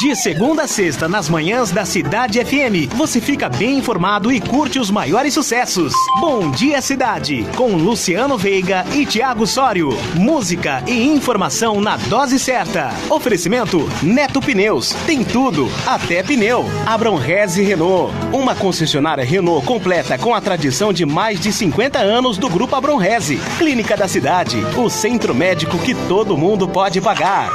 De segunda a sexta, nas manhãs da Cidade FM, você fica bem informado e curte os maiores sucessos. Bom Dia Cidade, com Luciano Veiga e Tiago Sório. Música e informação na dose certa. Oferecimento Neto Pneus. Tem tudo, até pneu. Abramreze Renault. Uma concessionária Renault completa com a tradição de mais de 50 anos do Grupo Abramreze. Clínica da Cidade, o centro médico que todo mundo pode pagar.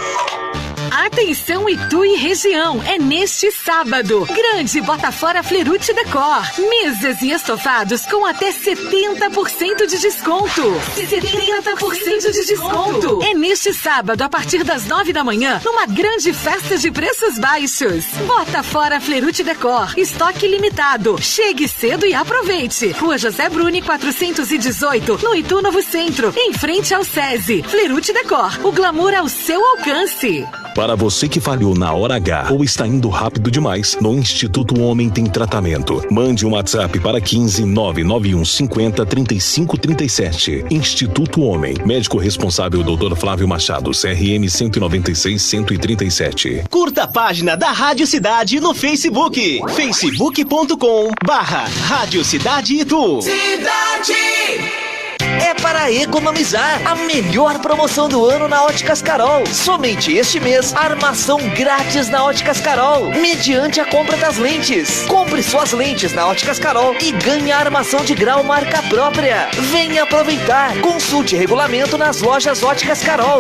Atenção Itu e região, é neste sábado. Grande Botafora Flerucci Decor. Mesas e estofados com até 70% de desconto. 70% de desconto. É neste sábado, a partir das 9 da manhã, numa grande festa de preços baixos. Botafora Flerucci Decor. Estoque limitado. Chegue cedo e aproveite. Rua José Bruni, 418, no Itu Novo Centro, em frente ao SESI. Flerucci Decor. O glamour ao seu alcance. Para você que falhou na hora H ou está indo rápido demais, no Instituto Homem tem tratamento. Mande um WhatsApp para 15 991 50 35 37. Instituto Homem. Médico responsável Dr. Flávio Machado, CRM 196 137. Curta a página da Rádio Cidade no Facebook. facebook.com/Rádio Cidade Itu. Cidade! É para economizar. A melhor promoção do ano na Óticas Carol. Somente este mês, armação grátis na Óticas Carol, mediante a compra das lentes. Compre suas lentes na Óticas Carol e ganhe a armação de grau marca própria. Venha aproveitar. Consulte regulamento nas lojas Óticas Carol.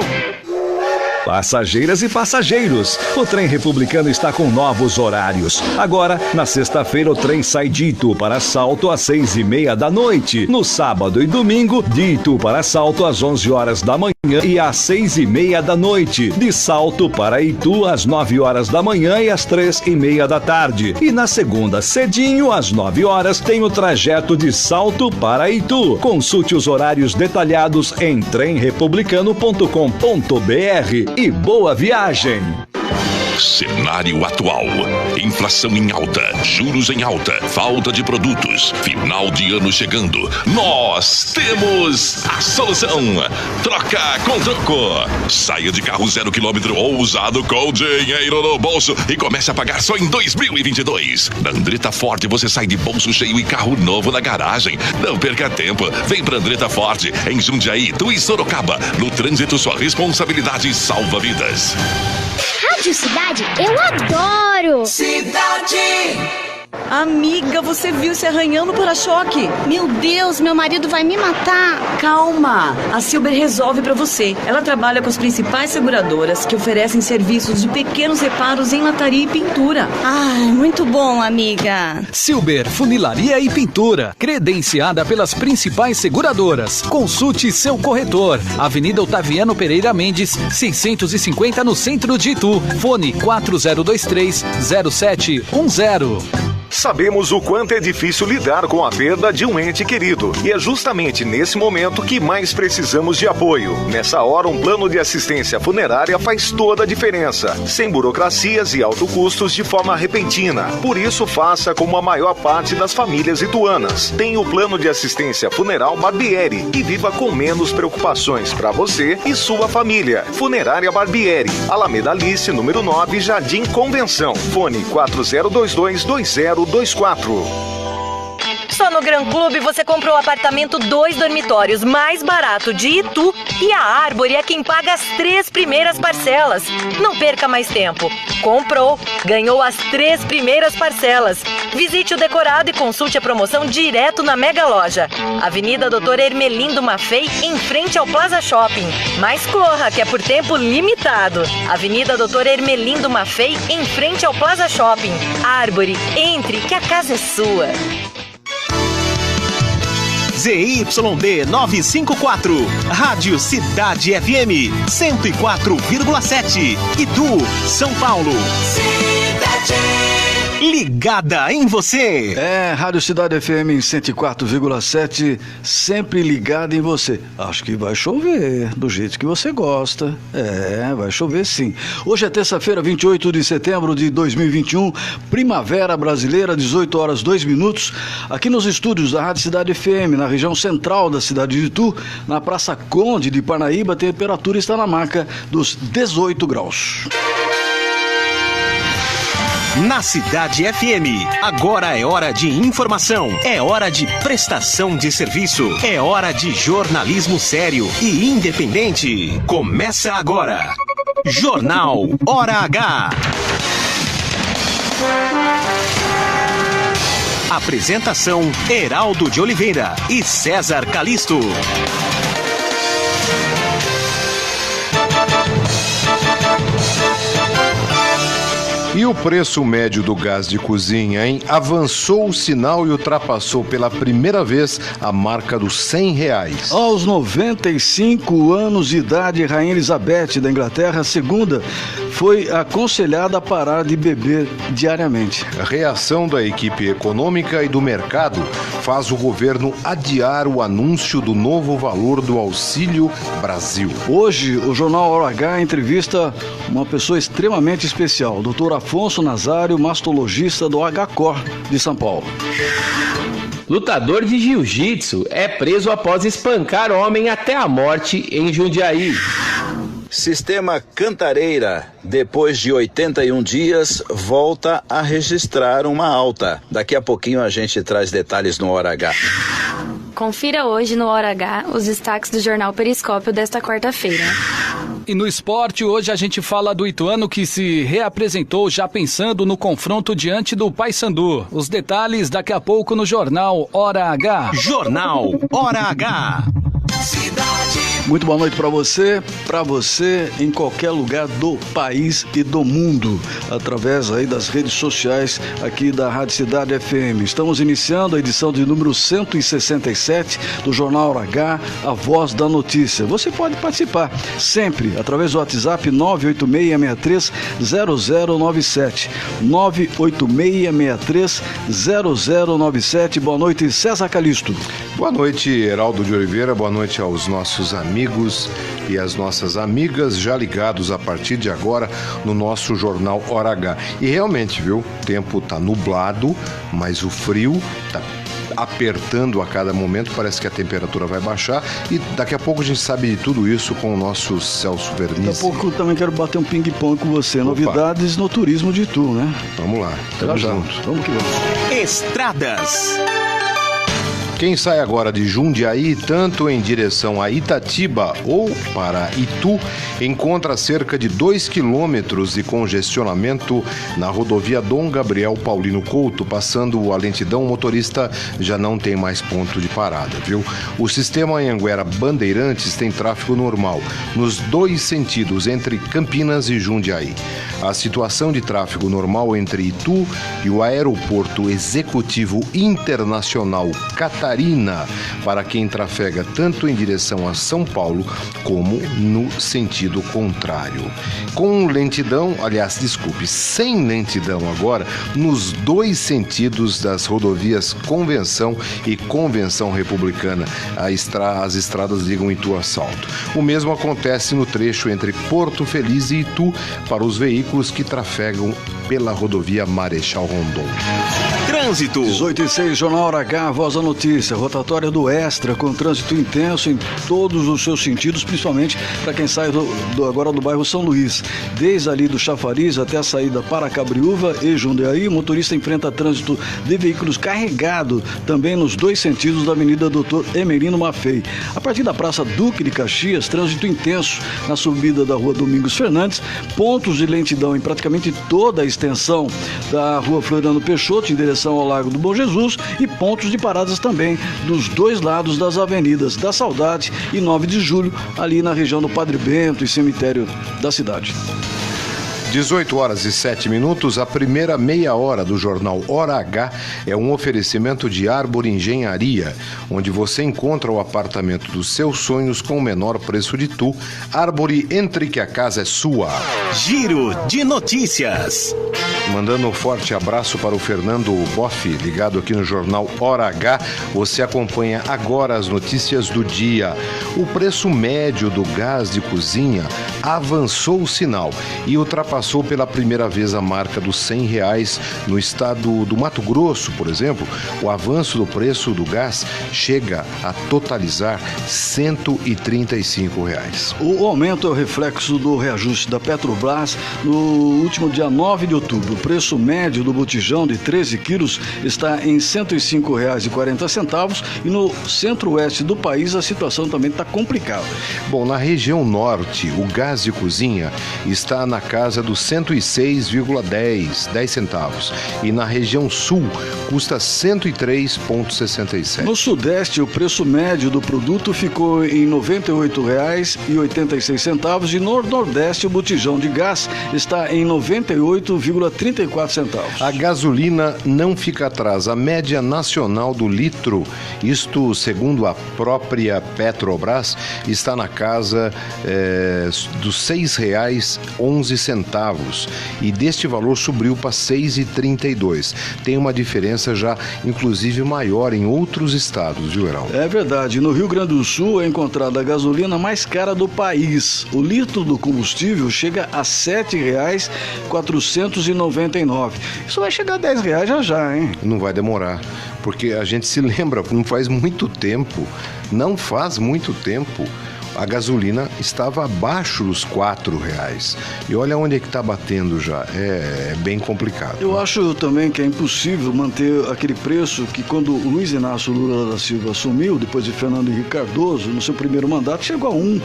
Passageiras e passageiros, o trem republicano está com novos horários. Agora, na sexta-feira, o trem sai de Itu para Salto às 6:30 da noite. No sábado e domingo, de Itu para Salto às 11 horas da manhã e às 6:30 da noite. De Salto para Itu às 9 horas da manhã e às 3:30 da tarde. E na segunda, cedinho, às 9 horas, tem o trajeto de Salto para Itu. Consulte os horários detalhados em tremrepublicano.com.br. E boa viagem! Cenário atual. Inflação em alta, juros em alta, falta de produtos, final de ano chegando. Nós temos a solução. Troca com troco. Saia de carro 0 km ou usado com dinheiro no bolso e comece a pagar só em 2022. Na Andretta Ford você sai de bolso cheio e carro novo na garagem. Não perca tempo. Vem pra Andretta Ford em Jundiaí, Itu e Sorocaba. No trânsito, sua responsabilidade salva vidas. Rádio Cidade, eu adoro! Cidade! Amiga, você viu se arranhando no para-choque? Meu Deus, meu marido vai me matar. Calma, a Silber resolve pra você. Ela trabalha com as principais seguradoras que oferecem serviços de pequenos reparos em lataria e pintura. Ai, muito bom, amiga. Silber Funilaria e Pintura, credenciada pelas principais seguradoras. Consulte seu corretor. Avenida Otaviano Pereira Mendes, 650 no centro de Itu. Fone 4023-0710. Sabemos o quanto é difícil lidar com a perda de um ente querido. E é justamente nesse momento que mais precisamos de apoio. Nessa hora, um plano de assistência funerária faz toda a diferença. Sem burocracias e altos custos de forma repentina. Por isso, faça como a maior parte das famílias ituanas. Tem o plano de assistência funeral Barbieri e viva com menos preocupações para você e sua família. Funerária Barbieri, Alameda Alice, número 9, Jardim Convenção. Fone 4022-2024. Só no Gran Clube você comprou o apartamento 2 dormitórios mais barato de Itu e a Árvore é quem paga as 3 primeiras parcelas. Não perca mais tempo. Comprou, ganhou as 3 primeiras parcelas. Visite o decorado e consulte a promoção direto na Mega Loja. Avenida Doutor Hermelindo Maffei, em frente ao Plaza Shopping. Mas corra, que é por tempo limitado. Avenida Doutor Hermelindo Maffei, em frente ao Plaza Shopping. Árvore, entre, que a casa é sua. ZYD 954, Rádio Cidade FM 104,7, Itu, São Paulo. Cidade. Ligada em você. É, Rádio Cidade FM em 104,7, sempre ligada em você. Acho que vai chover, do jeito que você gosta. É, vai chover sim. Hoje é terça-feira, 28 de setembro de 2021, Primavera Brasileira, 18 horas 2 minutos, aqui nos estúdios da Rádio Cidade FM, na região central da cidade de Itu, na Praça Conde de Parnaíba, a temperatura está na marca dos 18 graus. Na Cidade FM, agora é hora de informação, é hora de prestação de serviço, é hora de jornalismo sério e independente. Começa agora, Jornal Hora H. Apresentação, Heraldo de Oliveira e César Calisto. E o preço médio do gás de cozinha, hein? Avançou o sinal e ultrapassou pela primeira vez a marca dos R$100. Aos 95 anos de idade, Rainha Elizabeth da Inglaterra II foi aconselhada a parar de beber diariamente. A reação da equipe econômica e do mercado faz o governo adiar o anúncio do novo valor do Auxílio Brasil. Hoje, o Jornal Hora H entrevista uma pessoa extremamente especial, o Dr. Afonso Nazário, mastologista do HCOR de São Paulo. Lutador de jiu-jitsu é preso após espancar homem até a morte em Jundiaí. Sistema Cantareira, depois de 81 dias, volta a registrar uma alta. Daqui a pouquinho a gente traz detalhes no Hora H. Confira hoje no Hora H os destaques do Jornal Periscópio desta quarta-feira. E no esporte, hoje a gente fala do Ituano que se reapresentou já pensando no confronto diante do Paysandu. Os detalhes daqui a pouco no Jornal Hora H. Jornal Hora H. Muito boa noite para você em qualquer lugar do país e do mundo, através aí das redes sociais aqui da Rádio Cidade FM. Estamos iniciando a edição de número 167 do Jornal Hora H, a voz da notícia. Você pode participar sempre através do WhatsApp 986630097. 986630097. Boa noite, César Calisto. Boa noite, Heraldo de Oliveira. Boa noite aos nossos amigos e às nossas amigas já ligados a partir de agora no nosso Jornal Hora H. E realmente, viu, o tempo tá nublado, mas o frio tá apertando a cada momento, parece que a temperatura vai baixar e daqui a pouco a gente sabe de tudo isso com o nosso Celso Verniz. Daqui a pouco eu também quero bater um ping-pong com você. Opa. Novidades no turismo de Itu, né? Vamos lá, tamo junto. Vamos que vamos. Estradas. Quem sai agora de Jundiaí, tanto em direção a Itatiba ou para Itu, encontra cerca de 2 quilômetros de congestionamento na rodovia Dom Gabriel Paulino Couto. Passando a lentidão, o motorista já não tem mais ponto de parada, viu? O sistema Anhanguera Bandeirantes tem tráfego normal nos dois sentidos, entre Campinas e Jundiaí. A situação de tráfego normal entre Itu e o Aeroporto Executivo Internacional Catarina, para quem trafega tanto em direção a São Paulo como no sentido contrário. Com lentidão, sem lentidão agora, nos dois sentidos das rodovias Convenção e Convenção Republicana. As estradas ligam Itu a Salto. O mesmo acontece no trecho entre Porto Feliz e Itu para os veículos que trafegam pela rodovia Marechal Rondon. Trânsito. 18h06, Jornal Hora H, voz da notícia. Rotatória do Extra, com trânsito intenso em todos os seus sentidos, principalmente para quem sai agora do bairro São Luís. Desde ali do Chafariz até a saída para Cabriúva e Jundiaí, o motorista enfrenta trânsito de veículos carregado também nos dois sentidos da Avenida Doutor Emerino Maffei. A partir da Praça Duque de Caxias, trânsito intenso na subida da Rua Domingos Fernandes, pontos de lentidão em praticamente toda a extensão da Rua Floriano Peixoto, em direção ao Largo do Bom Jesus, e pontos de paradas também dos dois lados das avenidas da Saudade e 9 de Julho, ali na região do Padre Bento e cemitério da cidade. 18h07, a primeira meia hora do Jornal Hora H é um oferecimento de Árbore Engenharia, onde você encontra o apartamento dos seus sonhos com o menor preço de Itu. Árbore, entre que a casa é sua. Giro de notícias. Mandando um forte abraço para o Fernando Boff, ligado aqui no Jornal Hora H. Você acompanha agora as notícias do dia. O preço médio do gás de cozinha avançou o sinal e ultrapassou pela primeira vez a marca dos R$100 no estado do Mato Grosso, por exemplo. O avanço do preço do gás chega a totalizar R$135. O aumento é o reflexo do reajuste da Petrobras no último dia 9 de outubro. O preço médio do botijão de 13 quilos está em R$ 105,40 e no centro-oeste do país a situação também está complicada. Bom, na região norte, o gás de cozinha está na casa dos 106,10 centavos e na região sul custa 103,67. No sudeste, o preço médio do produto ficou em R$ 98,86 e no nordeste o botijão de gás está em 98,34 centavos. A gasolina não fica atrás. A média nacional do litro, isto segundo a própria Petrobras, está na casa dos R$ 6,11 e deste valor subiu para R$ 6,32. Tem uma diferença já inclusive maior em outros estados, viu, Heraldo? É verdade. No Rio Grande do Sul é encontrada a gasolina mais cara do país. O litro do combustível chega a R$ 7,499. Isso vai chegar a R$10 já, hein? Não vai demorar, porque a gente se lembra, não faz muito tempo, a gasolina estava abaixo dos R$4. E olha onde é que está batendo já. É bem complicado. Eu acho também que é impossível manter aquele preço que quando o Luiz Inácio Lula da Silva assumiu, depois de Fernando Henrique Cardoso, no seu primeiro mandato, chegou a um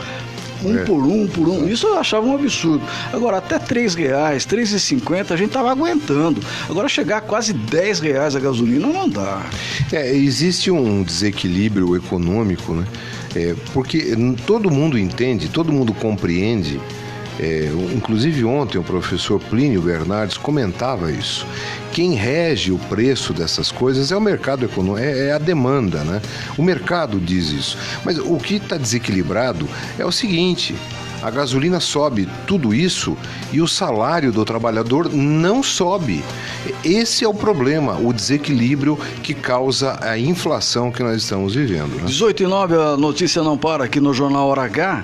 por um. Isso eu achava um absurdo. Agora, até R$3, R$3,50, a gente estava aguentando. Agora, chegar a quase R$10 a gasolina não dá. Existe um desequilíbrio econômico, né? Porque todo mundo entende, todo mundo compreende. Inclusive ontem o professor Plínio Bernardes comentava isso. Quem rege o preço dessas coisas é o mercado econômico, é a demanda, né? O mercado diz isso. Mas o que está desequilibrado é o seguinte: a gasolina sobe tudo isso e o salário do trabalhador não sobe. Esse é o problema, o desequilíbrio que causa a inflação que nós estamos vivendo, né? 18h09, a notícia não para aqui no Jornal Hora H.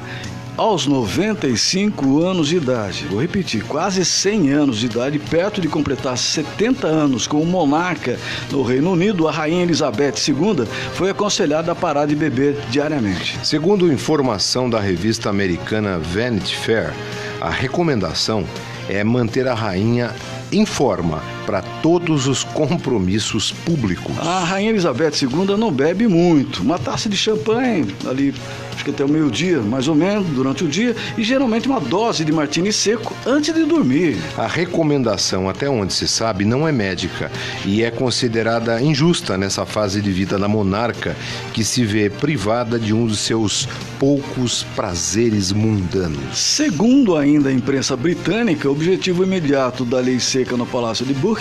Aos 95 anos de idade, vou repetir, quase 100 anos de idade, perto de completar 70 anos como monarca no Reino Unido, a rainha Elizabeth II foi aconselhada a parar de beber diariamente. Segundo informação da revista americana Vanity Fair, a recomendação é manter a rainha em forma para todos os compromissos públicos. A rainha Elizabeth II não bebe muito, uma taça de champanhe ali, acho que até o meio-dia, mais ou menos, durante o dia, e geralmente uma dose de martini seco antes de dormir. A recomendação, até onde se sabe, não é médica e é considerada injusta nessa fase de vida da monarca, que se vê privada de um dos seus poucos prazeres mundanos. Segundo ainda a imprensa britânica, o objetivo imediato da lei seca no Palácio de Buckingham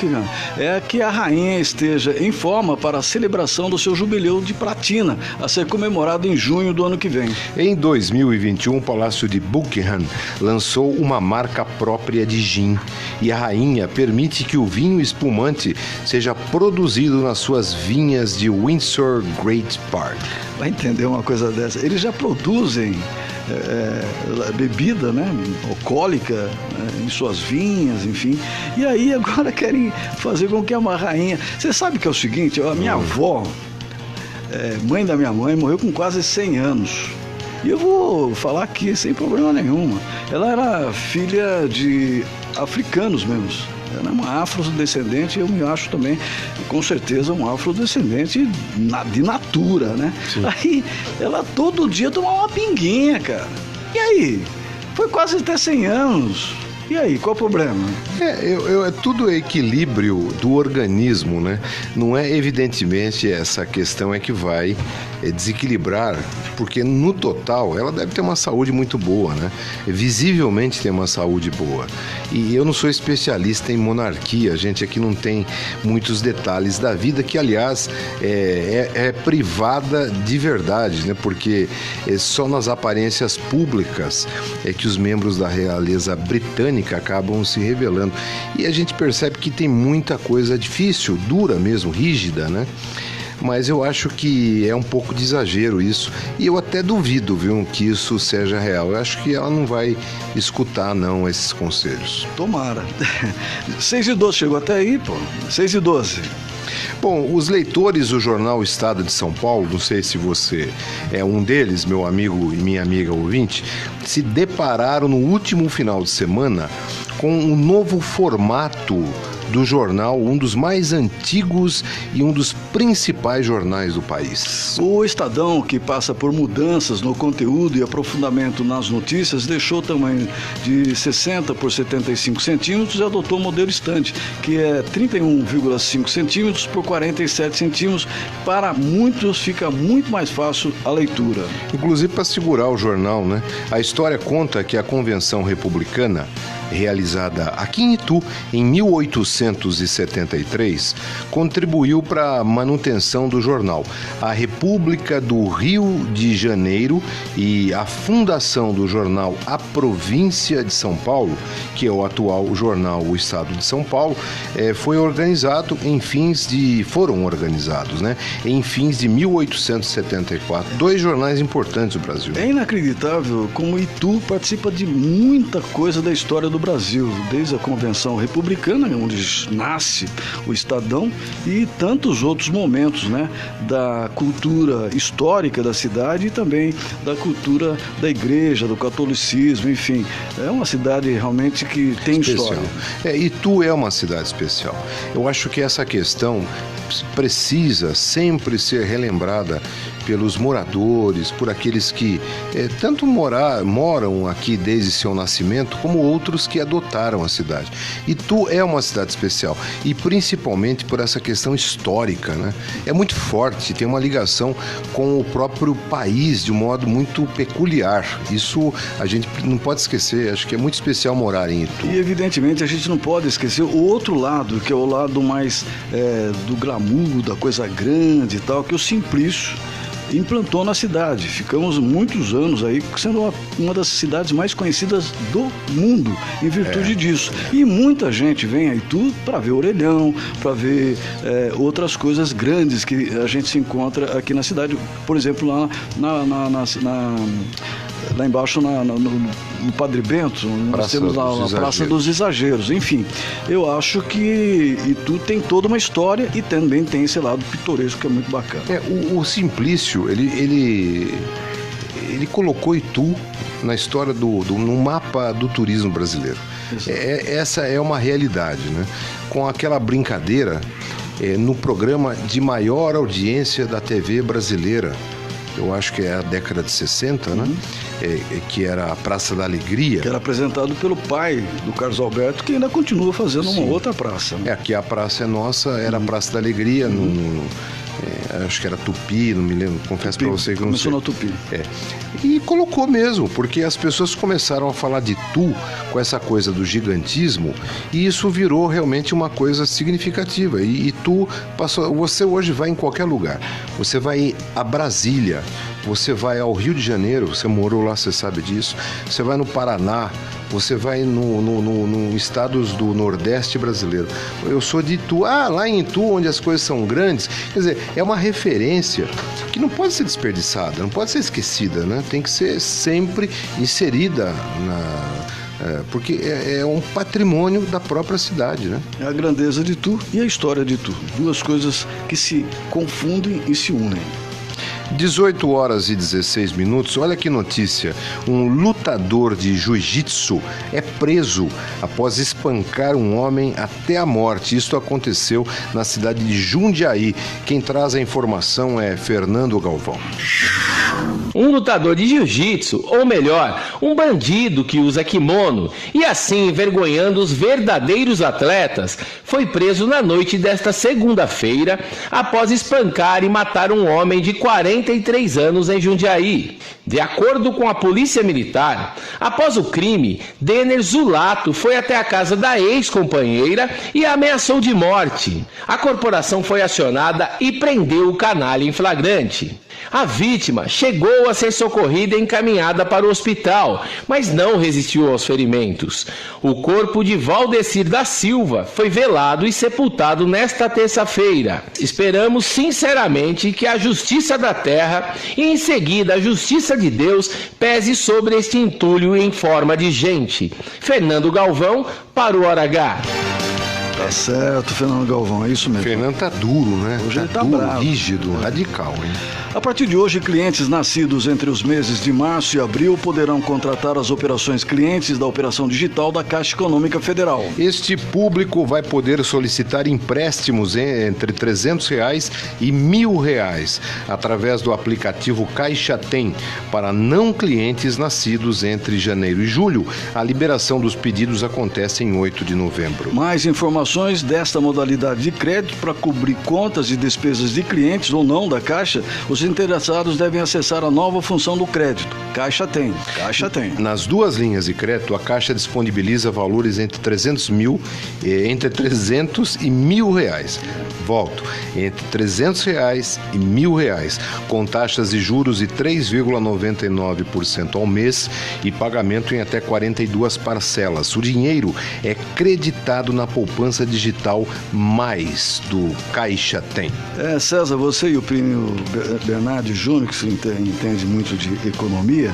é que a rainha esteja em forma para a celebração do seu jubileu de platina, a ser comemorado em junho do ano que vem. Em 2021, o Palácio de Buckingham lançou uma marca própria de gin e a rainha permite que o vinho espumante seja produzido nas suas vinhas de Windsor Great Park. Vai entender uma coisa dessa? Eles já produzem bebida, né, alcoólica, em suas vinhas, enfim. E aí agora querem fazer com que uma rainha... Você sabe que é o seguinte, a minha avó, mãe da minha mãe, morreu com quase 100 anos. E eu vou falar aqui sem problema nenhum. Ela era filha de africanos mesmo. Ela é uma afrodescendente, eu me acho também, com certeza, um afrodescendente de natura, né? Sim. Aí, ela todo dia tomava uma pinguinha, cara. E aí? Foi quase até 100 anos. E aí, qual o problema? Tudo é equilíbrio do organismo, né? Não é evidentemente essa questão que vai desequilibrar, porque no total ela deve ter uma saúde muito boa, né? Visivelmente tem uma saúde boa. E eu não sou especialista em monarquia, a gente aqui não tem muitos detalhes da vida, que aliás é privada de verdade, né? Porque só nas aparências públicas é que os membros da realeza britânica acabam se revelando. E a gente percebe que tem muita coisa difícil, dura mesmo, rígida, né? mas eu acho que é um pouco de exagero isso, e eu até duvido, viu, que isso seja real. Eu acho que ela não vai escutar, não, esses conselhos. Tomara. 6:12, chegou até aí, pô. 6:12. Bom, os leitores do jornal Estado de São Paulo, não sei se você é um deles, meu amigo e minha amiga ouvinte, se depararam no último final de semana com um novo formato do jornal, um dos mais antigos e um dos principais jornais do país. O Estadão, que passa por mudanças no conteúdo e aprofundamento nas notícias, deixou o tamanho de 60 por 75 centímetros e adotou o modelo estante, que é 31,5 centímetros por 47 centímetros. Para muitos fica muito mais fácil a leitura. Inclusive para segurar o jornal, né? A história conta que a Convenção Republicana, realizada aqui em Itu em 1873, contribuiu para a manutenção do jornal. A República do Rio de Janeiro e a fundação do jornal A Província de São Paulo, que é o atual jornal O Estado de São Paulo, foram organizados em fins de 1874. 2 jornais importantes do Brasil. É inacreditável como Itu participa de muita coisa da história do Brasil, desde a Convenção Republicana, onde nasce o Estadão, e tantos outros momentos, né, da cultura histórica da cidade e também da cultura da igreja, do catolicismo, enfim. É uma cidade realmente que tem especial. História. Itu é uma cidade especial. Eu acho que essa questão precisa sempre ser relembrada pelos moradores, por aqueles que tanto moram aqui desde seu nascimento, como outros que adotaram a cidade. Itu é uma cidade especial, e principalmente por essa questão histórica, né? É muito forte, tem uma ligação com o próprio país de um modo muito peculiar. Isso a gente não pode esquecer, acho que é muito especial morar em Itu. E evidentemente a gente não pode esquecer o outro lado, que é o lado mais do glamour, da coisa grande e tal, que o Simplício implantou na cidade. Ficamos muitos anos aí sendo uma das cidades mais conhecidas do mundo em virtude disso. E muita gente vem a Itu para ver Orelhão, para ver outras coisas grandes que a gente se encontra aqui na cidade. Por exemplo, lá embaixo no Padre Bento, nós temos lá a Praça dos Exageros. Enfim, eu acho que Itu tem toda uma história e também tem esse lado pitoresco que é muito bacana. O Simplício, ele colocou Itu na história no mapa do turismo brasileiro. Essa é uma realidade, né? Com aquela brincadeira no programa de maior audiência da TV brasileira, eu acho que é a década de 60, né? Que era a Praça da Alegria. Que era apresentado pelo pai do Carlos Alberto, que ainda continua fazendo uma outra praça. Né? Aqui a praça é nossa, era a Praça da Alegria, acho que era Tupi, não me lembro, confesso para você que eu não sei. Começou no Tupi. E colocou mesmo, porque as pessoas começaram a falar de Itu com essa coisa do gigantismo, e isso virou realmente uma coisa significativa. E Itu passou. Você hoje vai em qualquer lugar, você vai a Brasília, você vai ao Rio de Janeiro, você morou lá, você sabe disso, você vai no Paraná, você vai no estados do Nordeste brasileiro. Eu sou de Itu, lá em Itu, onde as coisas são grandes. Quer dizer, é uma referência que não pode ser desperdiçada, não pode ser esquecida, né? Tem que ser sempre inserida porque é um patrimônio da própria cidade, né? É a grandeza de Itu e a história de Itu. 2 coisas que se confundem e se unem. 18h16. Olha que notícia. Um lutador de jiu-jitsu é preso após espancar um homem até a morte. Isso aconteceu na cidade de Jundiaí. Quem traz a informação é Fernando Galvão. Um lutador de jiu-jitsu, ou melhor, um bandido que usa kimono e assim envergonhando os verdadeiros atletas, foi preso na noite desta segunda-feira após espancar e matar um homem de 43 anos em Jundiaí. De acordo com a polícia militar, após o crime, Denner Zulato foi até a casa da ex-companheira e a ameaçou de morte. A corporação foi acionada e prendeu o canalha em flagrante. A vítima chegou chegou a ser socorrida e encaminhada para o hospital, mas não resistiu aos ferimentos. O corpo de Valdecir da Silva foi velado e sepultado nesta terça-feira. Esperamos sinceramente que a justiça da terra e em seguida a justiça de Deus pese sobre este entulho em forma de gente. Fernando Galvão para o Hora H. Tá certo, Fernando Galvão, é isso mesmo. Fernando tá duro, né? Hoje ele tá duro, bravo. rígido, radical, hein? A partir de hoje, clientes nascidos entre os meses de março e abril poderão contratar as operações clientes da operação digital da Caixa Econômica Federal. Este público vai poder solicitar empréstimos entre R$300 e R$1.000 através do aplicativo Caixa Tem para não clientes nascidos entre janeiro e julho. A liberação dos pedidos acontece em 8 de novembro. Mais informações desta modalidade de crédito para cobrir contas e despesas de clientes ou não da Caixa, os interessados devem acessar a nova função do crédito. Caixa Tem. Caixa Tem. Nas duas linhas de crédito, a Caixa disponibiliza valores entre 300 e R$1.000. Volto, entre R$300 e R$1.000, com taxas de juros de 3,99% ao mês e pagamento em até 42 parcelas. O dinheiro é creditado na poupança digital mais do Caixa Tem. César, você e o Plínio Bernardi Júnior, que se entende muito de economia,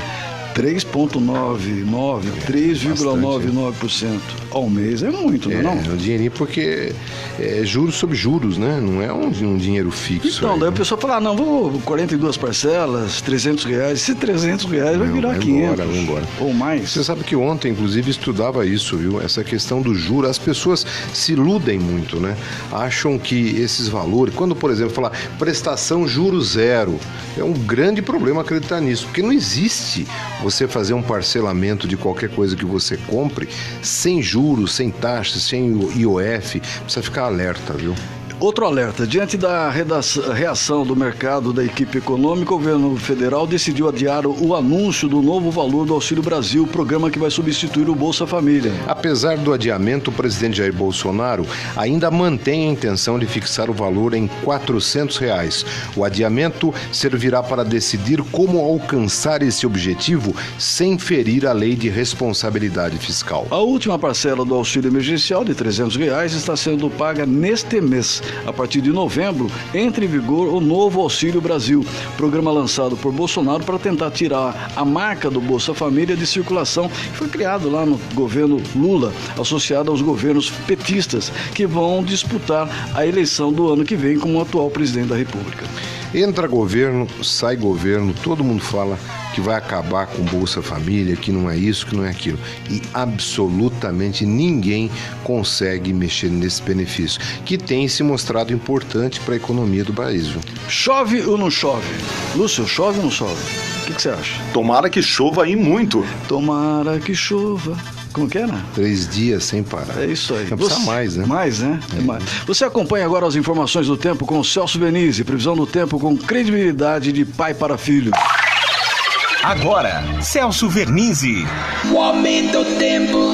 3,99% ao mês é muito, não é não? É um dinheirinho porque é juros sobre juros, né? Não é um dinheiro fixo. Então, daí a pessoa fala, não, vou 42 parcelas, R$300, se R$300 vai virar 500 embora. Ou mais. Você sabe que ontem, inclusive, estudava isso, viu? Essa questão do juro. As pessoas se iludem muito, né? Acham que esses valores, quando, por exemplo, falar prestação juro zero, é um grande problema acreditar nisso, porque não existe você fazer um parcelamento de qualquer coisa que você compre sem juros, sem taxas, sem IOF. Precisa ficar alerta, viu? Outro alerta, diante da reação do mercado da equipe econômica, o governo federal decidiu adiar o anúncio do novo valor do Auxílio Brasil, programa que vai substituir o Bolsa Família. Apesar do adiamento, o presidente Jair Bolsonaro ainda mantém a intenção de fixar o valor em R$400. O adiamento servirá para decidir como alcançar esse objetivo sem ferir a lei de responsabilidade fiscal. A última parcela do auxílio emergencial de R$300 está sendo paga neste mês. A partir de novembro, entra em vigor o novo Auxílio Brasil, programa lançado por Bolsonaro para tentar tirar a marca do Bolsa Família de circulação, que foi criado lá no governo Lula, associado aos governos petistas, que vão disputar a eleição do ano que vem como o atual presidente da República. Entra governo, sai governo, todo mundo fala que vai acabar com Bolsa Família, que não é isso, que não é aquilo. E absolutamente ninguém consegue mexer nesse benefício, que tem se mostrado importante para a economia do país. Viu? Chove ou não chove? Lúcio, chove ou não chove? O que você acha? Tomara que chova aí muito. Tomara que chova. Como que é, né? 3 dias sem parar. É isso aí. Não precisa mais, né? Mais, né? É mais. Você acompanha agora as informações do tempo com o Celso Venize, previsão do tempo com credibilidade de pai para filho. Agora, Celso Vernizzi. O homem do tempo.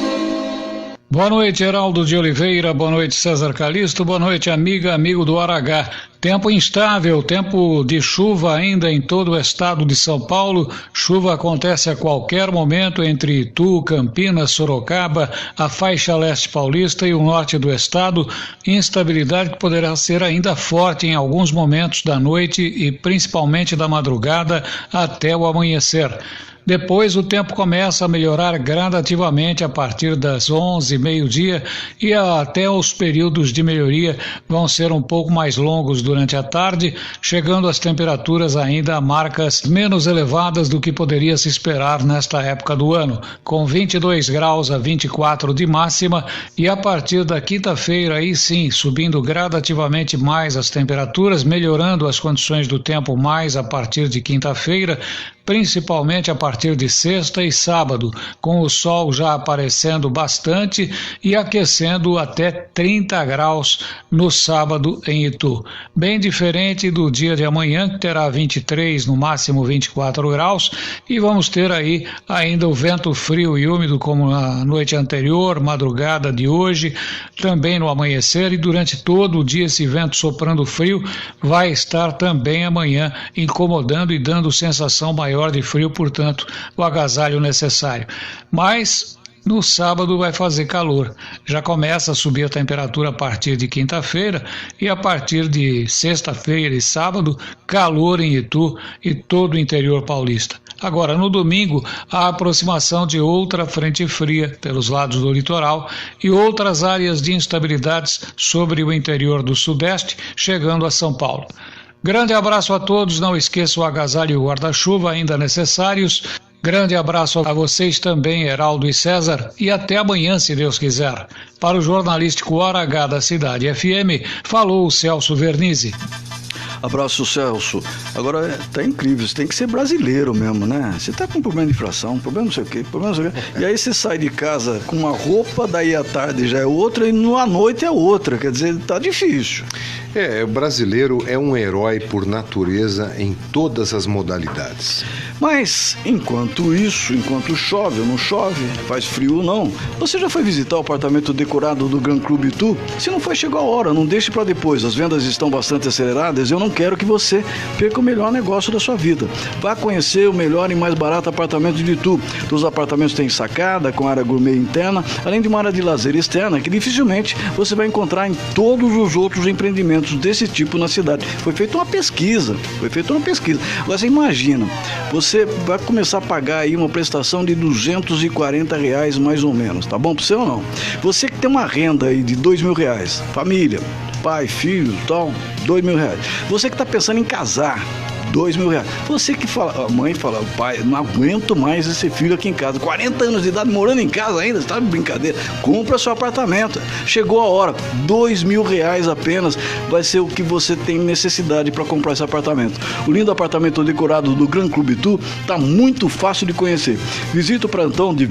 Boa noite, Heraldo de Oliveira. Boa noite, César Calixto. Boa noite, amigo do Hora H. Tempo instável, tempo de chuva ainda em todo o estado de São Paulo. Chuva acontece a qualquer momento entre Itu, Campinas, Sorocaba, a faixa leste paulista e o norte do estado. Instabilidade que poderá ser ainda forte em alguns momentos da noite e principalmente da madrugada até o amanhecer. Depois o tempo começa a melhorar gradativamente a partir das 11, meio-dia, e até os períodos de melhoria vão ser um pouco mais longos durante a tarde, chegando as temperaturas ainda a marcas menos elevadas do que poderia se esperar nesta época do ano, com 22 graus a 24 de máxima, e a partir da quinta-feira aí sim, subindo gradativamente mais as temperaturas, melhorando as condições do tempo mais a partir de quinta-feira, principalmente a partir de sexta e sábado, com o sol já aparecendo bastante e aquecendo até 30 graus no sábado em Itu. Bem diferente do dia de amanhã, que terá 23, no máximo 24 graus, e vamos ter aí ainda o vento frio e úmido como na noite anterior, madrugada de hoje, também no amanhecer, e durante todo o dia esse vento soprando frio vai estar também amanhã incomodando e dando sensação maior maior de frio, portanto, o agasalho necessário. Mas no sábado vai fazer calor. Já começa a subir a temperatura a partir de quinta-feira e a partir de sexta-feira e sábado, calor em Itu e todo o interior paulista. Agora, no domingo, a aproximação de outra frente fria pelos lados do litoral e outras áreas de instabilidades sobre o interior do sudeste, chegando a São Paulo. Grande abraço a todos, não esqueça o agasalho e o guarda-chuva ainda necessários. Grande abraço a vocês também, Heraldo e César, e até amanhã, se Deus quiser. Para o jornalístico Hora H da Cidade FM, falou o Celso Vernizzi. Abraço, Celso. Agora, tá incrível, você tem que ser brasileiro mesmo, né? Você tá com problema de inflação, problema não sei o quê, problema não sei o quê. E aí você sai de casa com uma roupa, daí à tarde já é outra e à noite é outra. Quer dizer, tá difícil. O brasileiro é um herói por natureza em todas as modalidades. Mas, enquanto isso, enquanto chove ou não chove, faz frio ou não, você já foi visitar o apartamento decorado do Gran Club Itu? Se não foi, chegou a hora, não deixe para depois. As vendas estão bastante aceleradas e eu não quero que você perca o melhor negócio da sua vida. Vá conhecer o melhor e mais barato apartamento de Itu. Os apartamentos têm sacada, com área gourmet interna, além de uma área de lazer externa, que dificilmente você vai encontrar em todos os outros empreendimentos desse tipo na cidade. Foi feita uma pesquisa. Agora você imagina, você vai começar a pagar aí uma prestação de R$240 mais ou menos, tá bom para você ou não? Você que tem uma renda aí de R$2.000, família, pai, filho, tal, R$2.000. Você que está pensando em casar, R$2.000. Você que fala, a mãe fala, pai, não aguento mais esse filho aqui em casa, 40 anos de idade morando em casa ainda, você tá de brincadeira? Compra seu apartamento, chegou a hora, R$2.000 apenas vai ser o que você tem necessidade para comprar esse apartamento. O lindo apartamento decorado do Gran Club Itu tá muito fácil de conhecer. Visita o plantão de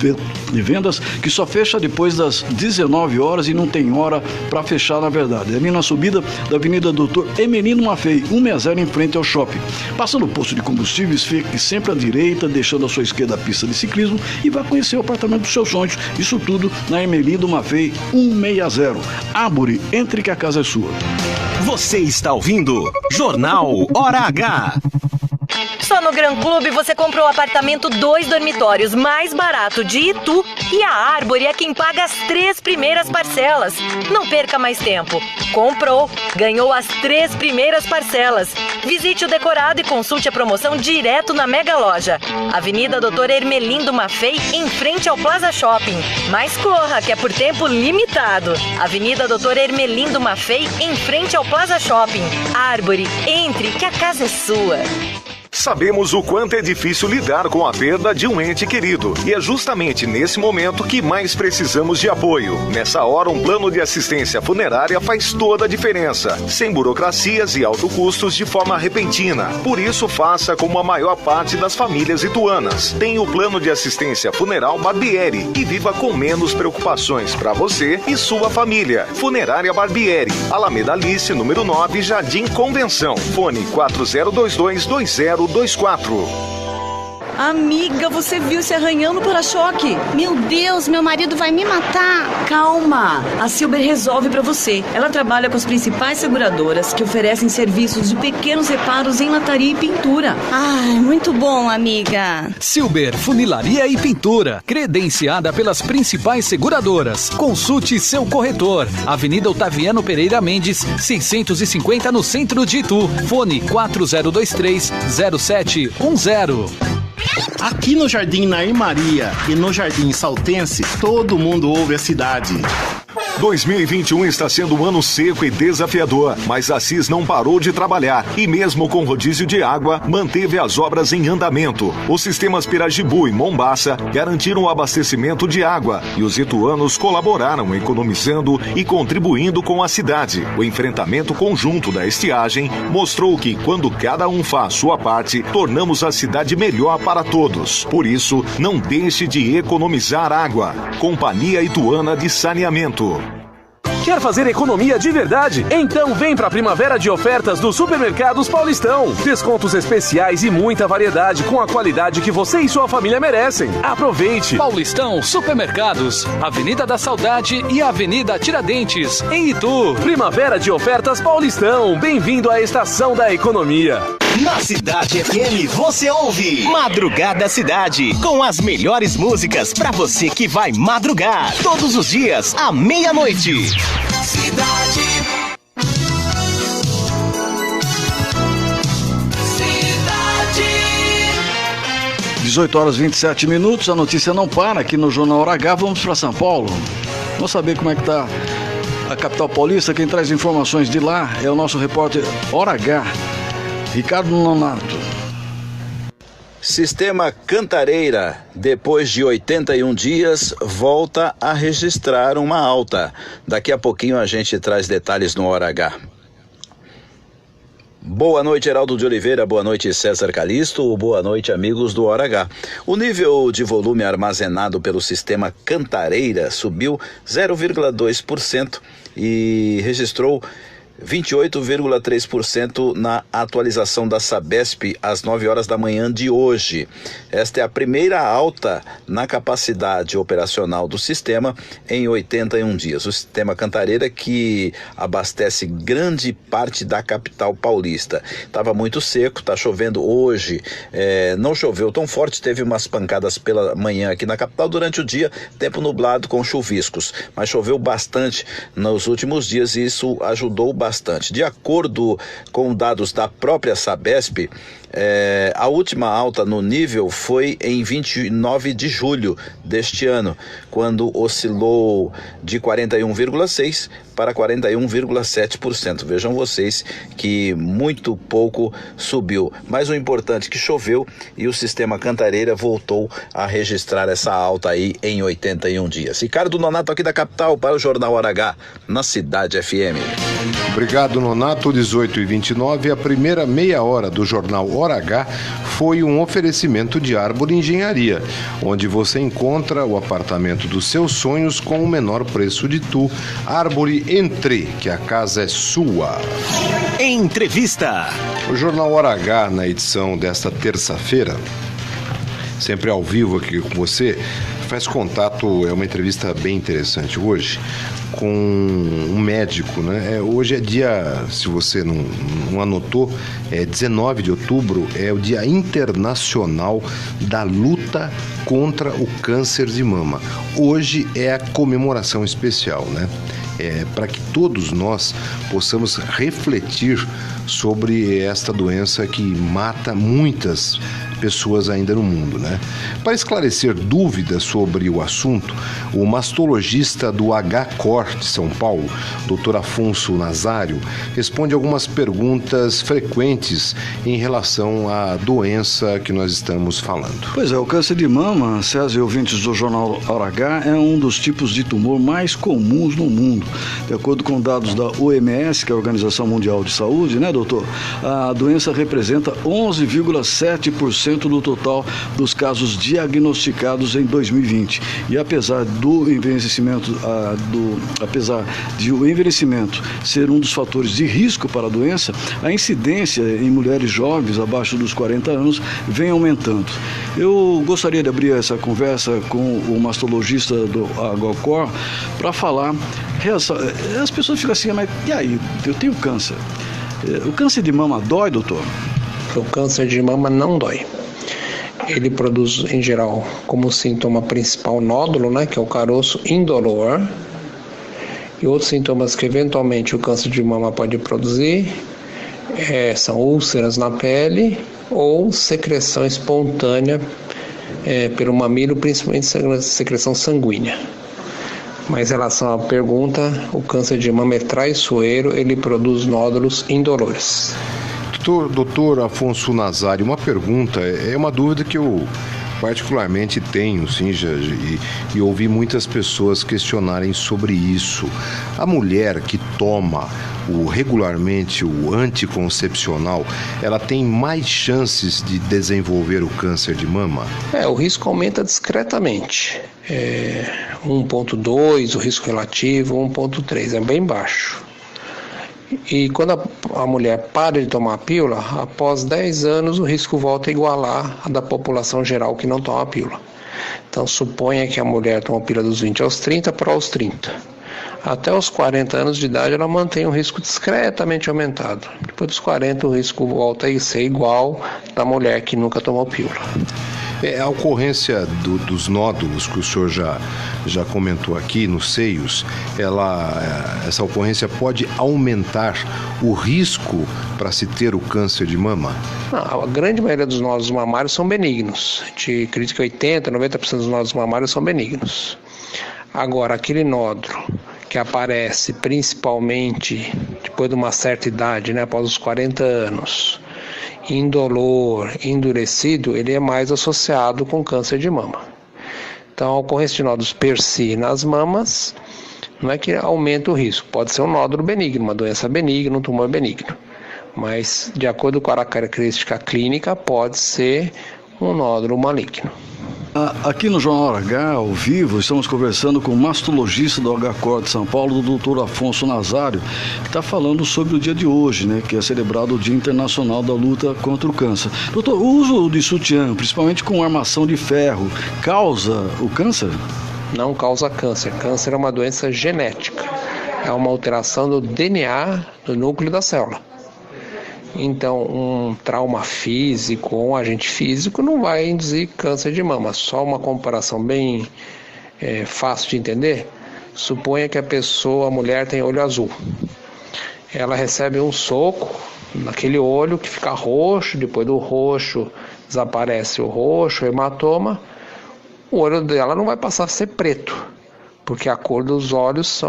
vendas que só fecha depois das 19 horas e não tem hora para fechar, na verdade. É ali na subida da Avenida Doutor Emelino Maffei, 160, em frente ao shopping. Passa no posto de combustíveis, fique sempre à direita, deixando à sua esquerda a pista de ciclismo e vá conhecer o apartamento dos seus sonhos. Isso tudo na Emelino Maffei 160. Árbore, entre que a casa é sua. Você está ouvindo Jornal Hora H. Só no Gran Clube você comprou o apartamento 2 dormitórios mais barato de Itu e a Árbore é quem paga as 3 primeiras parcelas. Não perca mais tempo. Comprou, ganhou as 3 primeiras parcelas. Visite o decorado e consulte a promoção direto na Mega Loja. Avenida Doutor Ermelindo Maffei, em frente ao Plaza Shopping. Mas corra, que é por tempo limitado. Avenida Doutor Ermelindo Maffei, em frente ao Plaza Shopping. Árbore, entre, que a casa é sua. Sabemos o quanto é difícil lidar com a perda de um ente querido. E é justamente nesse momento que mais precisamos de apoio. Nessa hora, um plano de assistência funerária faz toda a diferença. Sem burocracias e altos custos de forma repentina. Por isso, faça como a maior parte das famílias ituanas. Tem o plano de assistência funeral Barbieri e viva com menos preocupações para você e sua família. Funerária Barbieri, Alameda Alice, número 9, Jardim Convenção. Fone 4022-2024. Amiga, você viu se arranhando para-choque? Meu Deus, meu marido vai me matar. Calma, a Silber resolve para você. Ela trabalha com as principais seguradoras que oferecem serviços de pequenos reparos em lataria e pintura. Ai, muito bom, amiga. Silber Funilaria e Pintura, credenciada pelas principais seguradoras. Consulte seu corretor. Avenida Otaviano Pereira Mendes, 650 no centro de Itu. Fone 4023-0710. Aqui no Jardim Nair Maria e no Jardim Saltense, todo mundo ouve a cidade. 2021 está sendo um ano seco e desafiador, mas a CIS não parou de trabalhar e mesmo com rodízio de água, manteve as obras em andamento. Os sistemas Pirajibu e Mombaça garantiram o abastecimento de água e os ituanos colaboraram economizando e contribuindo com a cidade. O enfrentamento conjunto da estiagem mostrou que quando cada um faz sua parte, tornamos a cidade melhor para todos. Por isso, não deixe de economizar água. Companhia Ituana de Saneamento. Quer fazer economia de verdade? Então vem para a primavera de ofertas dos Supermercados Paulistão. Descontos especiais e muita variedade com a qualidade que você e sua família merecem. Aproveite! Paulistão Supermercados, Avenida da Saudade e Avenida Tiradentes, em Itu. Primavera de ofertas Paulistão. Bem-vindo à estação da economia. Na Cidade FM você ouve Madrugada Cidade, com as melhores músicas pra você que vai madrugar todos os dias à meia-noite. Cidade. 18 horas e 27 minutos, a notícia não para aqui no Jornal Hora H. Vamos para São Paulo. Vamos saber como é que está a capital paulista. Quem traz informações de lá é o nosso repórter Hora H, Ricardo Nonato. Sistema Cantareira, depois de 81 dias, volta a registrar uma alta. Daqui a pouquinho a gente traz detalhes no Hora H. Boa noite, Heraldo de Oliveira, boa noite, César Calisto, boa noite, amigos do Hora H. O nível de volume armazenado pelo sistema Cantareira subiu 0,2% e registrou 28,3% na atualização da Sabesp às 9 horas da manhã de hoje. Esta é a primeira alta na capacidade operacional do sistema em 81 dias. O sistema Cantareira, que abastece grande parte da capital paulista. Estava muito seco, está chovendo hoje, não choveu tão forte, teve umas pancadas pela manhã aqui na capital. Durante o dia, tempo nublado com chuviscos, mas choveu bastante nos últimos dias e isso ajudou bastante. De acordo com dados da própria Sabesp, a última alta no nível foi em 29 de julho deste ano, quando oscilou de 41,6% para 41,7%. Vejam vocês que muito pouco subiu. Mas o importante é que choveu e o sistema Cantareira voltou a registrar essa alta aí em 81 dias. Ricardo Nonato aqui da capital para o Jornal Hora H, na Cidade FM. Obrigado, Nonato. 18h29, a primeira meia hora do Jornal Hora H foi um oferecimento de Árvore Engenharia, onde você encontra o apartamento dos seus sonhos com o menor preço de tu. Árvore Entre, que a casa é sua. Entrevista. O Jornal Hora H, na edição desta terça-feira, sempre ao vivo aqui com você, faz contato, é uma entrevista bem interessante hoje, com um médico, né? Hoje é dia, se você não anotou, 19 de outubro, é o Dia Internacional da Luta contra o Câncer de Mama. Hoje é a comemoração especial, né? Para que todos nós possamos refletir sobre esta doença que mata muitas pessoas ainda no mundo, né? Para esclarecer dúvidas sobre o assunto, o mastologista do HCOR de São Paulo, Dr. Afonso Nazário, responde algumas perguntas frequentes em relação à doença que nós estamos falando. Pois é, o câncer de mama, César e ouvintes do Jornal Hora H, é um dos tipos de tumor mais comuns no mundo. De acordo com dados da OMS, que é a Organização Mundial de Saúde, né, doutor? A doença representa 11,7% do total dos casos diagnosticados em 2020. E apesar do envelhecimento, apesar de o envelhecimento ser um dos fatores de risco para a doença, a incidência em mulheres jovens abaixo dos 40 anos vem aumentando. Eu gostaria de abrir essa conversa com o mastologista do HCOR para falar. As pessoas ficam assim, mas e aí? Eu tenho câncer. O câncer de mama dói, doutor? O câncer de mama não dói. Ele produz, em geral, como sintoma principal nódulo, né, que é o caroço indolor. E outros sintomas que eventualmente o câncer de mama pode produzir são úlceras na pele ou secreção espontânea pelo mamilo, principalmente secreção sanguínea. Mas em relação à pergunta, o câncer de mama é traiçoeiro, ele produz nódulos indolores. Doutor Afonso Nazário, uma pergunta, é uma dúvida que eu particularmente tenho, sim, e ouvi muitas pessoas questionarem sobre isso. A mulher que toma regularmente o anticoncepcional, ela tem mais chances de desenvolver o câncer de mama? O risco aumenta discretamente. 1,2, o risco relativo, 1,3, é bem baixo. E quando a mulher para de tomar a pílula, após 10 anos o risco volta a igualar a da população geral que não toma a pílula. Então suponha que a mulher toma a pílula dos 20 aos 30 para aos 30. Até os 40 anos de idade ela mantém um risco discretamente aumentado. Depois dos 40 o risco volta a ser igual da mulher que nunca tomou pílula. A ocorrência dos nódulos que o senhor já comentou aqui nos seios, essa ocorrência pode aumentar o risco para se ter o câncer de mama? Não, a grande maioria dos nódulos mamários são benignos. A gente acredita que 80%, 90% dos nódulos mamários são benignos. Agora, aquele nódulo que aparece principalmente depois de uma certa idade, né, após os 40 anos, indolor, endurecido, ele é mais associado com câncer de mama. Então, a ocorrência de nódulos per si nas mamas não é que aumenta o risco. Pode ser um nódulo benigno, uma doença benigna, um tumor benigno. Mas, de acordo com a característica clínica, pode ser um nódulo maligno. Aqui no Jornal H, ao vivo, estamos conversando com o mastologista do HCOR de São Paulo, o Dr. Afonso Nazário, que está falando sobre o dia de hoje, né, que é celebrado o Dia Internacional da Luta contra o Câncer. Doutor, o uso de sutiã, principalmente com armação de ferro, causa o câncer? Não causa câncer. Câncer é uma doença genética. É uma alteração do DNA do núcleo da célula. Então, um trauma físico ou um agente físico não vai induzir câncer de mama. Só uma comparação bem fácil de entender. Suponha que a mulher tem olho azul. Ela recebe um soco naquele olho que fica roxo, depois do roxo desaparece o roxo, o hematoma. O olho dela não vai passar a ser preto, porque a cor dos olhos é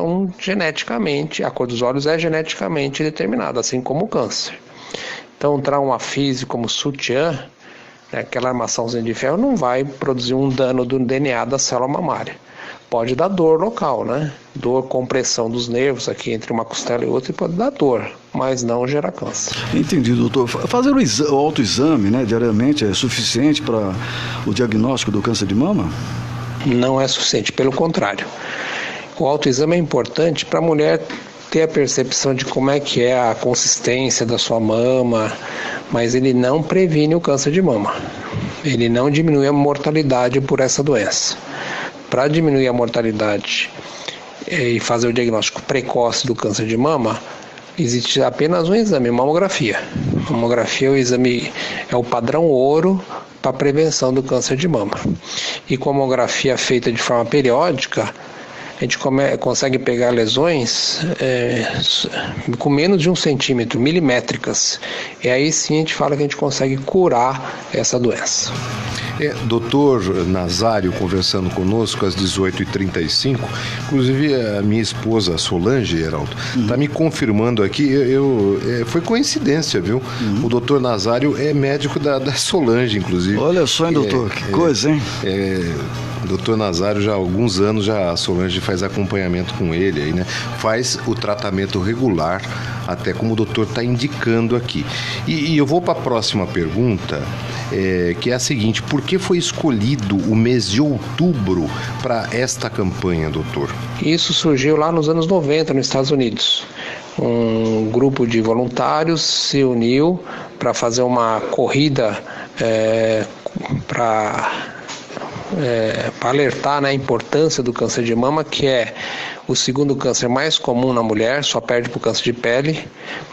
geneticamente determinada, assim como o câncer. Então, um trauma físico como sutiã, né, aquela armaçãozinha de ferro, não vai produzir um dano do DNA da célula mamária. Pode dar dor local, né? Dor, compressão dos nervos aqui entre uma costela e outra, e pode dar dor, mas não gerar câncer. Entendi, doutor. Fazer o autoexame, né, diariamente é suficiente para o diagnóstico do câncer de mama? Não é suficiente, pelo contrário. O autoexame é importante para a mulher ter a percepção de como é que é a consistência da sua mama, mas ele não previne o câncer de mama. Ele não diminui a mortalidade por essa doença. Para diminuir a mortalidade e fazer o diagnóstico precoce do câncer de mama, existe apenas um exame, mamografia. A mamografia é o padrão ouro para a prevenção do câncer de mama. E com a mamografia feita de forma periódica, a gente consegue pegar lesões com menos de 1 centímetro, milimétricas. E aí sim a gente fala que a gente consegue curar essa doença. Doutor Nazário conversando conosco às 18h35, inclusive a minha esposa Solange, Heraldo, está me confirmando aqui, foi coincidência, viu? O doutor Nazário é médico da Solange, inclusive. Olha só, hein, doutor, que coisa, hein? Doutor Nazário, já há alguns anos, a Solange faz acompanhamento com ele, aí, né? Faz o tratamento regular, até como o doutor está indicando aqui. E eu vou para a próxima pergunta, que é a seguinte: por que foi escolhido o mês de outubro para esta campanha, doutor? Isso surgiu lá nos anos 90, nos Estados Unidos. Um grupo de voluntários se uniu para fazer uma corrida para alertar, né, a importância do câncer de mama, que é o segundo câncer mais comum na mulher, só perde para o câncer de pele,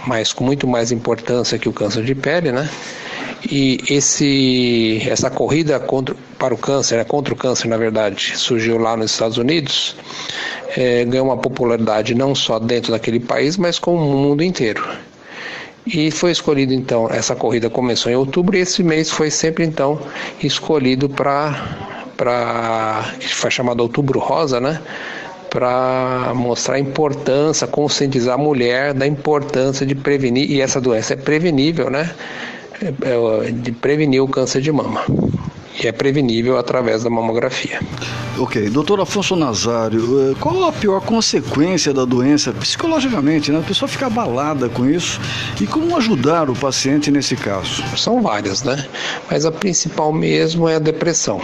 mas com muito mais importância que o câncer de pele, né? E essa corrida contra o câncer, na verdade, surgiu lá nos Estados Unidos, ganhou uma popularidade não só dentro daquele país, mas como no mundo inteiro. E foi escolhido, então, essa corrida começou em outubro, e esse mês foi sempre, então, escolhido que foi chamado Outubro Rosa, né? Para mostrar a importância, conscientizar a mulher da importância de prevenir, e essa doença é prevenível, né? De prevenir o câncer de mama. E é prevenível através da mamografia. Ok, doutor Afonso Nazário, qual a pior consequência da doença psicologicamente, né? A pessoa fica abalada com isso, e como ajudar o paciente nesse caso? São várias, né? Mas a principal mesmo é a depressão,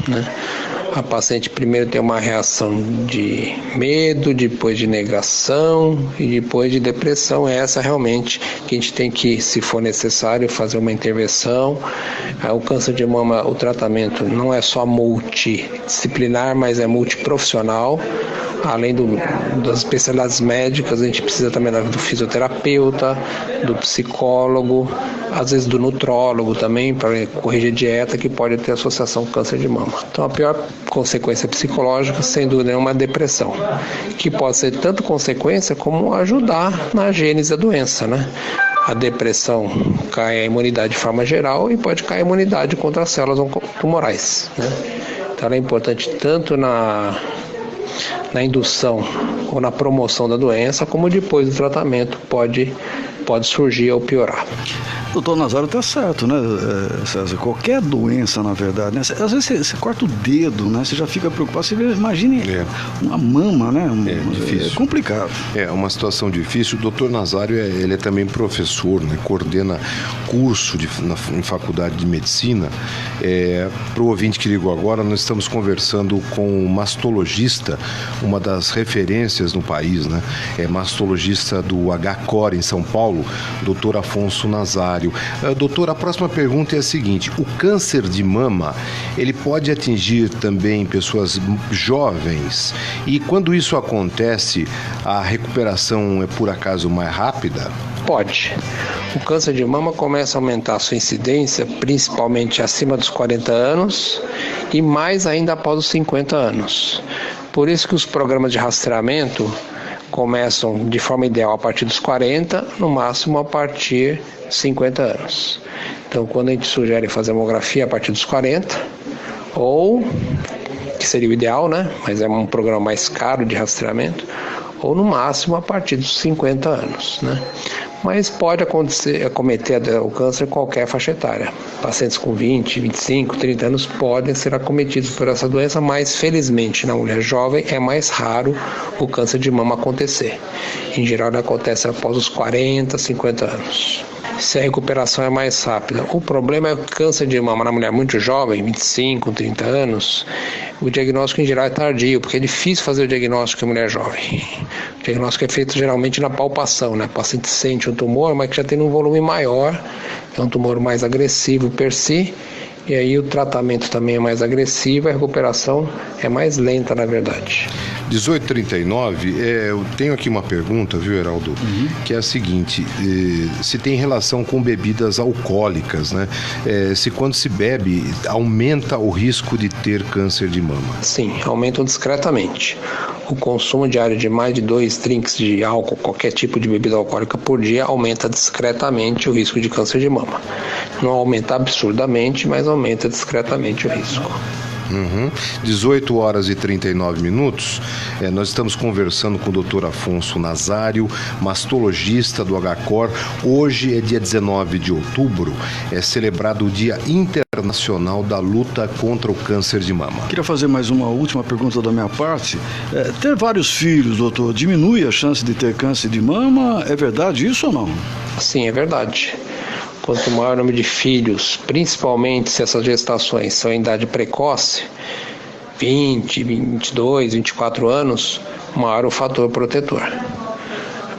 né? A paciente primeiro tem uma reação de medo, depois de negação e depois de depressão. É essa realmente que a gente tem que, se for necessário, fazer uma intervenção. O câncer de mama, o tratamento não é só multidisciplinar, mas é multiprofissional. Além das especialidades médicas, a gente precisa também do fisioterapeuta, do psicólogo, às vezes do nutrólogo também, para corrigir dieta, que pode ter associação com câncer de mama. Então a pior consequência psicológica, sem dúvida, é uma depressão, que pode ser tanto consequência como ajudar na gênese da doença, né? A depressão cai a imunidade de forma geral e pode cair a imunidade contra as células tumorais, né? Então ela é importante tanto na indução ou na promoção da doença, como depois do tratamento pode surgir ou piorar. Doutor Nazário está certo, né, César? Qualquer doença, na verdade, né? Às vezes você corta o dedo, né? Você já fica preocupado. Você vê, imagine uma mama, né? Difícil. É complicado. É uma situação difícil. O doutor Nazário, ele é também professor, né? Coordena curso em faculdade de medicina. Para o ouvinte que ligou agora, nós estamos conversando com um mastologista, uma das referências no país, né? É mastologista do HCOR em São Paulo, doutor Afonso Nazário. Doutor, a próxima pergunta é a seguinte: o câncer de mama, ele pode atingir também pessoas jovens? E quando isso acontece, a recuperação é por acaso mais rápida? Pode. O câncer de mama começa a aumentar a sua incidência, principalmente acima dos 40 anos e mais ainda após os 50 anos. Por isso que os programas de rastreamento começam de forma ideal a partir dos 40, no máximo a partir de 50 anos. Então, quando a gente sugere fazer mamografia a partir dos 40, ou, que seria o ideal, né? Mas é um programa mais caro de rastreamento, ou no máximo a partir dos 50 anos, né? Mas pode acometer o câncer em qualquer faixa etária. Pacientes com 20, 25, 30 anos podem ser acometidos por essa doença, mas felizmente na mulher jovem é mais raro o câncer de mama acontecer. Em geral ele acontece após os 40, 50 anos. Se a recuperação é mais rápida. O problema é o câncer de mama na mulher muito jovem, 25, 30 anos, o diagnóstico em geral é tardio, porque é difícil fazer o diagnóstico em mulher jovem. O diagnóstico é feito geralmente na palpação, né? O paciente sente um tumor, mas que já tem um volume maior, é um tumor mais agressivo per si, e aí o tratamento também é mais agressivo, a recuperação é mais lenta, na verdade. 18h39, eu tenho aqui uma pergunta, viu, Heraldo? Que é a seguinte: se tem relação com bebidas alcoólicas, né? Se quando se bebe, aumenta o risco de ter câncer de mama? Sim, aumentam discretamente. O consumo diário de mais de 2 drinks de álcool, qualquer tipo de bebida alcoólica por dia, aumenta discretamente o risco de câncer de mama. Não aumenta absurdamente, mas aumenta discretamente o risco. 18h39. Nós estamos conversando com o Dr. Afonso Nazário, mastologista do HCOR. Hoje é dia 19 de outubro, é celebrado o Dia Internacional da Luta contra o Câncer de Mama. Queria fazer mais uma última pergunta da minha parte. Ter vários filhos, doutor, diminui a chance de ter câncer de mama? É verdade isso ou não? Sim, é verdade. Quanto maior o número de filhos, principalmente se essas gestações são em idade precoce, 20, 22, 24 anos, maior o fator protetor.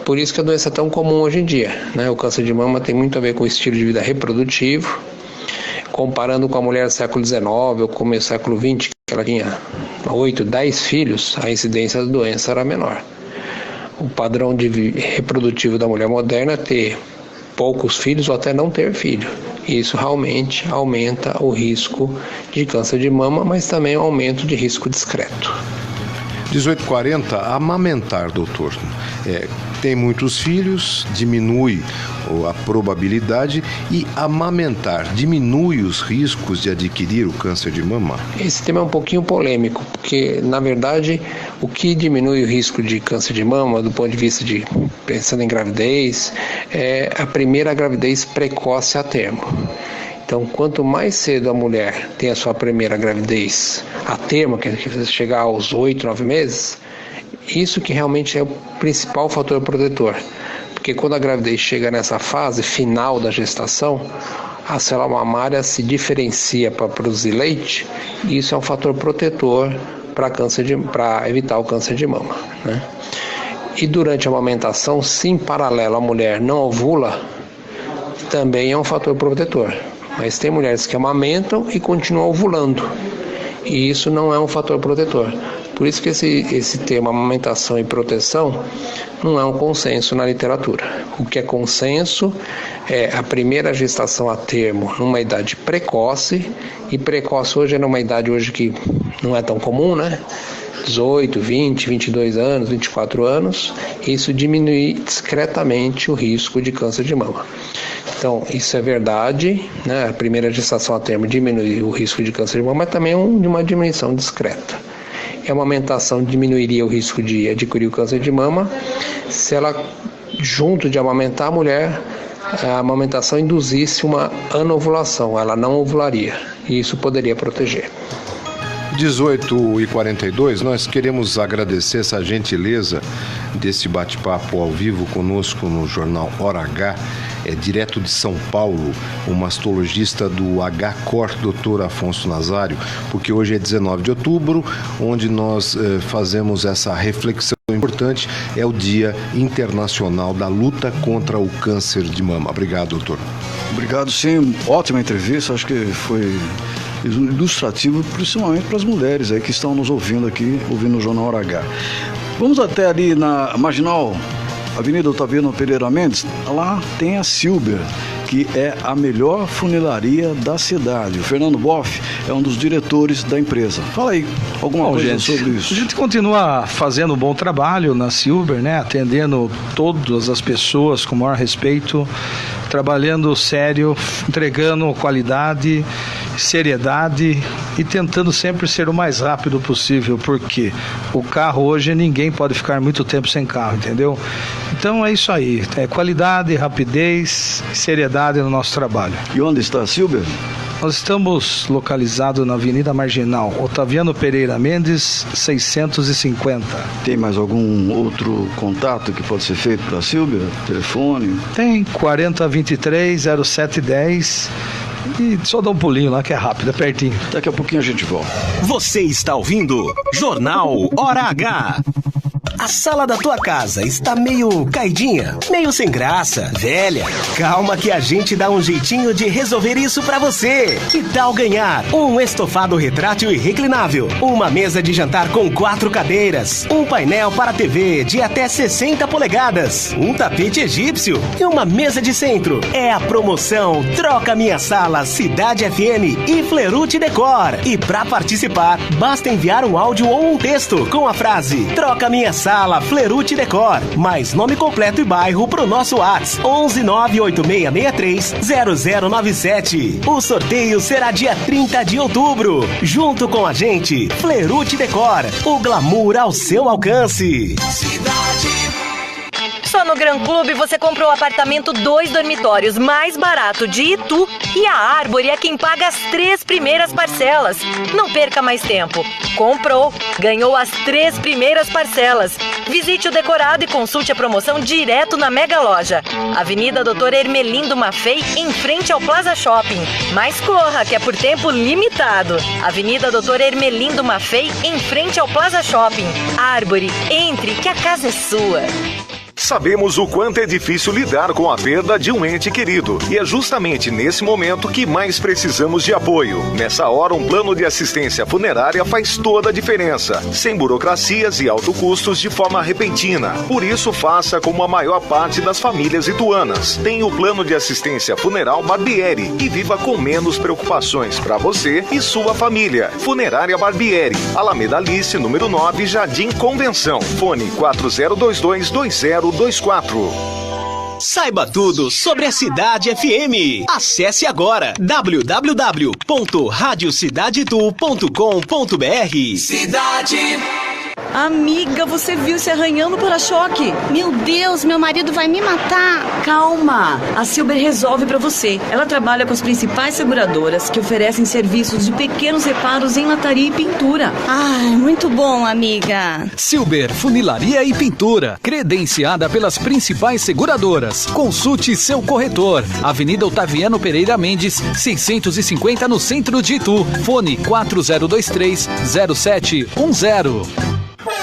Por isso que a doença é tão comum hoje em dia, né? O câncer de mama tem muito a ver com o estilo de vida reprodutivo. Comparando com a mulher do século XIX ou começo do século XX, que ela tinha 8, 10 filhos, a incidência da doença era menor. O padrão reprodutivo da mulher moderna é ter poucos filhos ou até não ter filho. Isso realmente aumenta o risco de câncer de mama, mas também um aumento de risco discreto. 18h40, amamentar, doutor. Tem muitos filhos, diminui a probabilidade, e amamentar diminui os riscos de adquirir o câncer de mama? Esse tema é um pouquinho polêmico, porque na verdade o que diminui o risco de câncer de mama do ponto de vista de pensando em gravidez é a primeira gravidez precoce a termo. Então, quanto mais cedo a mulher tem a sua primeira gravidez a termo, que é chegar aos 8, 9 meses, isso que realmente é o principal fator protetor. Porque quando a gravidez chega nessa fase final da gestação, a célula mamária se diferencia para produzir leite, e isso é um fator protetor para evitar o câncer de mama, né? E durante a amamentação, se em paralelo a mulher não ovula, também é um fator protetor. Mas tem mulheres que amamentam e continuam ovulando, e isso não é um fator protetor. Por isso que esse termo amamentação e proteção não é um consenso na literatura. O que é consenso é a primeira gestação a termo numa idade precoce, e precoce hoje é numa idade hoje que não é tão comum, né? 18, 20, 22 anos, 24 anos, isso diminui discretamente o risco de câncer de mama. Então, isso é verdade, né? A primeira gestação a termo diminui o risco de câncer de mama, mas também de uma diminuição discreta. E a amamentação diminuiria o risco de adquirir o câncer de mama se ela, junto de amamentar a mulher, a amamentação induzisse uma anovulação, ela não ovularia, e isso poderia proteger. 18h42, nós queremos agradecer essa gentileza desse bate-papo ao vivo conosco no Jornal Hora H, direto de São Paulo, o mastologista do HCOR, Dr. Afonso Nazário, porque hoje é 19 de outubro, onde nós fazemos essa reflexão importante, é o Dia Internacional da Luta contra o Câncer de Mama. Obrigado, doutor. Obrigado, sim. Ótima entrevista, acho que foi ilustrativo, principalmente para as mulheres aí que estão nos ouvindo aqui, ouvindo o Jornal Hora H. Vamos até ali na Marginal, Avenida Otaviano Pereira Mendes, lá tem a Silber, que é a melhor funilaria da cidade. O Fernando Boff é um dos diretores da empresa. Fala aí alguma coisa sobre isso. A gente continua fazendo um bom trabalho na Silber, né? Atendendo todas as pessoas com o maior respeito, trabalhando sério, entregando qualidade, seriedade e tentando sempre ser o mais rápido possível, porque o carro hoje ninguém pode ficar muito tempo sem carro, entendeu? Então é isso aí, é qualidade, rapidez, seriedade no nosso trabalho. E onde está a Silber? Nós estamos localizados na Avenida Marginal, Otaviano Pereira Mendes, 650. Tem mais algum outro contato que pode ser feito para a Silber? Telefone? Tem 4023-0710 e só dá um pulinho lá que é rápido, é pertinho. Daqui a pouquinho a gente volta. Você está ouvindo Jornal Hora H. A sala da tua casa está meio caidinha, meio sem graça, velha. Calma que a gente dá um jeitinho de resolver isso pra você. Que tal ganhar um estofado retrátil e reclinável, uma mesa de jantar com 4 cadeiras, um painel para TV de até 60 polegadas, um tapete egípcio e uma mesa de centro? É a promoção Troca Minha Sala Cidade FM e Flerute Decor. E pra participar, basta enviar um áudio ou um texto com a frase Troca Minha Sala Flerute Decor, mais nome completo e bairro pro nosso WhatsApp 11986630097. O sorteio será dia 30 de outubro. Junto com a gente, Flerute Decor, o glamour ao seu alcance. Só no Gran Clube você comprou o apartamento 2 dormitórios mais barato de Itu e a Árvore é quem paga as 3 primeiras parcelas. Não perca mais tempo. Comprou, ganhou as 3 primeiras parcelas. Visite o decorado e consulte a promoção direto na Mega Loja. Avenida Dr. Hermelindo Maffei, em frente ao Plaza Shopping. Mas corra, que é por tempo limitado. Avenida Dr. Hermelindo Maffei, em frente ao Plaza Shopping. Árvore, entre, que a casa é sua. Sabemos o quanto é difícil lidar com a perda de um ente querido. E é justamente nesse momento que mais precisamos de apoio. Nessa hora, um plano de assistência funerária faz toda a diferença. Sem burocracias e altos custos de forma repentina. Por isso, faça como a maior parte das famílias ituanas. Tem o plano de assistência funeral Barbieri e viva com menos preocupações para você e sua família. Funerária Barbieri, Alameda Alice, número 9, Jardim Convenção. Fone 4022-2024. Saiba tudo sobre a Cidade FM. Acesse agora www.radiocidadetu.com.br. Cidade. Amiga, você viu se arranhando no para-choque? Meu Deus, meu marido vai me matar. Calma, a Silber resolve pra você. Ela trabalha com as principais seguradoras que oferecem serviços de pequenos reparos em lataria e pintura. Ai, muito bom, amiga. Silber Funilaria e Pintura, credenciada pelas principais seguradoras. Consulte seu corretor. Avenida Otaviano Pereira Mendes, 650 no centro de Itu. Fone 4023-0710.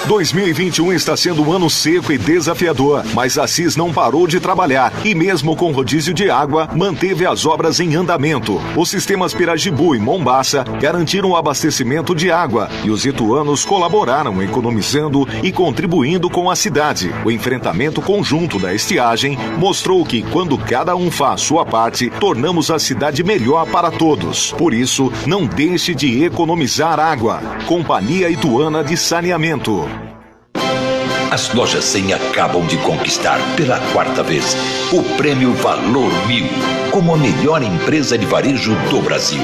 2021 está sendo um ano seco e desafiador, mas a CIS não parou de trabalhar e mesmo com rodízio de água, manteve as obras em andamento. Os sistemas Pirajibu e Mombaça garantiram o abastecimento de água e os ituanos colaboraram economizando e contribuindo com a cidade. O enfrentamento conjunto da estiagem mostrou que quando cada um faz sua parte, tornamos a cidade melhor para todos. Por isso, não deixe de economizar água. Companhia Ituana de Saneamento. As lojas 100 acabam de conquistar pela 4ª vez o prêmio Valor 1000 como a melhor empresa de varejo do Brasil.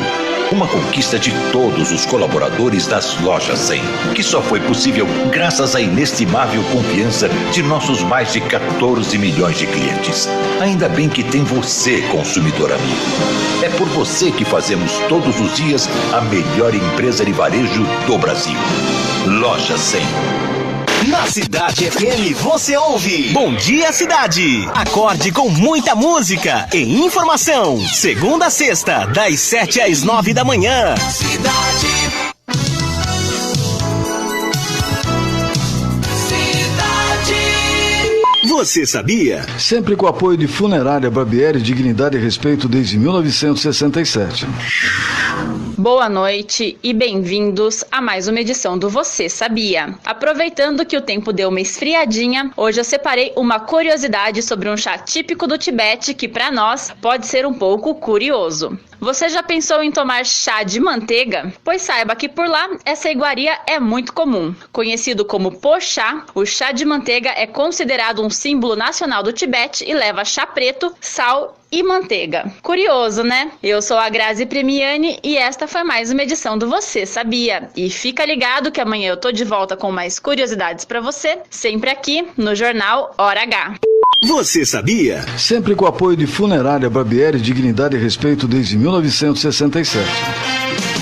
Uma conquista de todos os colaboradores das lojas 100, que só foi possível graças à inestimável confiança de nossos mais de 14 milhões de clientes. Ainda bem que tem você, consumidor amigo. É por você que fazemos todos os dias a melhor empresa de varejo do Brasil. Loja 100. Na Cidade FM você ouve Bom Dia Cidade. Acorde com muita música e informação. Segunda a sexta, das 7 às 9 da manhã. Cidade. Você sabia? Sempre com o apoio de Funerária Barbieri, dignidade e respeito desde 1967. Boa noite e bem-vindos a mais uma edição do Você Sabia? Aproveitando que o tempo deu uma esfriadinha, hoje eu separei uma curiosidade sobre um chá típico do Tibete que para nós pode ser um pouco curioso. Você já pensou em tomar chá de manteiga? Pois saiba que por lá essa iguaria é muito comum. Conhecido como pochá, o chá de manteiga é considerado um símbolo nacional do Tibete e leva chá preto, sal e manteiga. Curioso, né? Eu sou a Grazi Premiani e esta foi mais uma edição do Você Sabia? E fica ligado que amanhã eu tô de volta com mais curiosidades para você, sempre aqui no Jornal Hora H. Você sabia? Sempre com o apoio de Funerária Barbieri, dignidade e respeito desde 1967.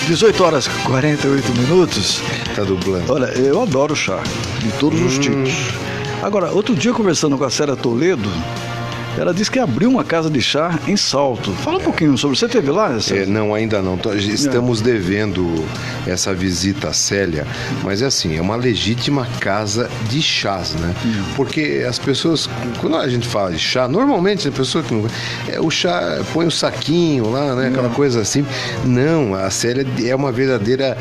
18 horas e 48 minutos. Tá dublando. Olha, eu adoro chá, de todos os tipos. Agora, outro dia conversando com a Célia Toledo, ela disse que abriu uma casa de chá em Salto. Fala um pouquinho sobre. Você esteve lá? Não, ainda não. Estamos devendo essa visita à Célia, mas é assim, é uma legítima casa de chás, né? Porque as pessoas, quando a gente fala de chá, normalmente a pessoa que não... o chá põe o saquinho lá, né? Aquela coisa assim. Não, a Célia é uma verdadeira,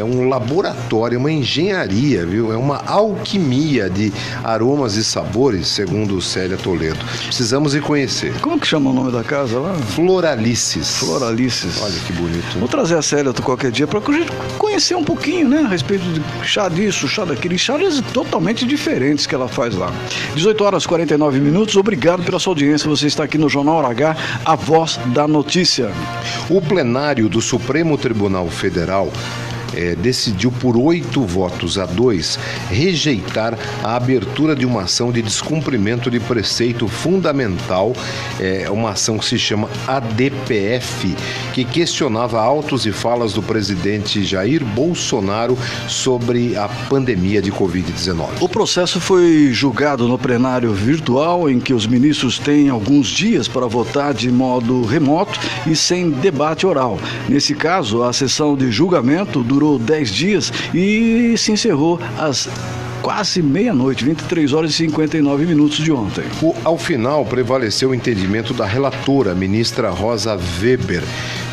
um laboratório, uma engenharia, viu? É uma alquimia de aromas e sabores, segundo Célia Toledo. Precisamos ir conhecer. Como que chama o nome da casa lá? Floralices. Floralices. Olha que bonito. Vou trazer a Célia qualquer dia para a gente conhecer um pouquinho, né? A respeito de chá disso, chá daquele. Chás totalmente diferentes que ela faz lá. 18 horas e 49 minutos. Obrigado pela sua audiência. Você está aqui no Jornal Hora H, a voz da notícia. O plenário do Supremo Tribunal Federal decidiu por 8-2 rejeitar a abertura de uma ação de descumprimento de preceito fundamental, uma ação que se chama ADPF, que questionava autos e falas do presidente Jair Bolsonaro sobre a pandemia de Covid-19. O processo foi julgado no plenário virtual, em que os ministros têm alguns dias para votar de modo remoto e sem debate oral. Nesse caso, a sessão de julgamento durou 10 dias e se encerrou às quase meia-noite, 23 horas e 59 minutos de ontem. Ao final, prevaleceu o entendimento da relatora, ministra Rosa Weber,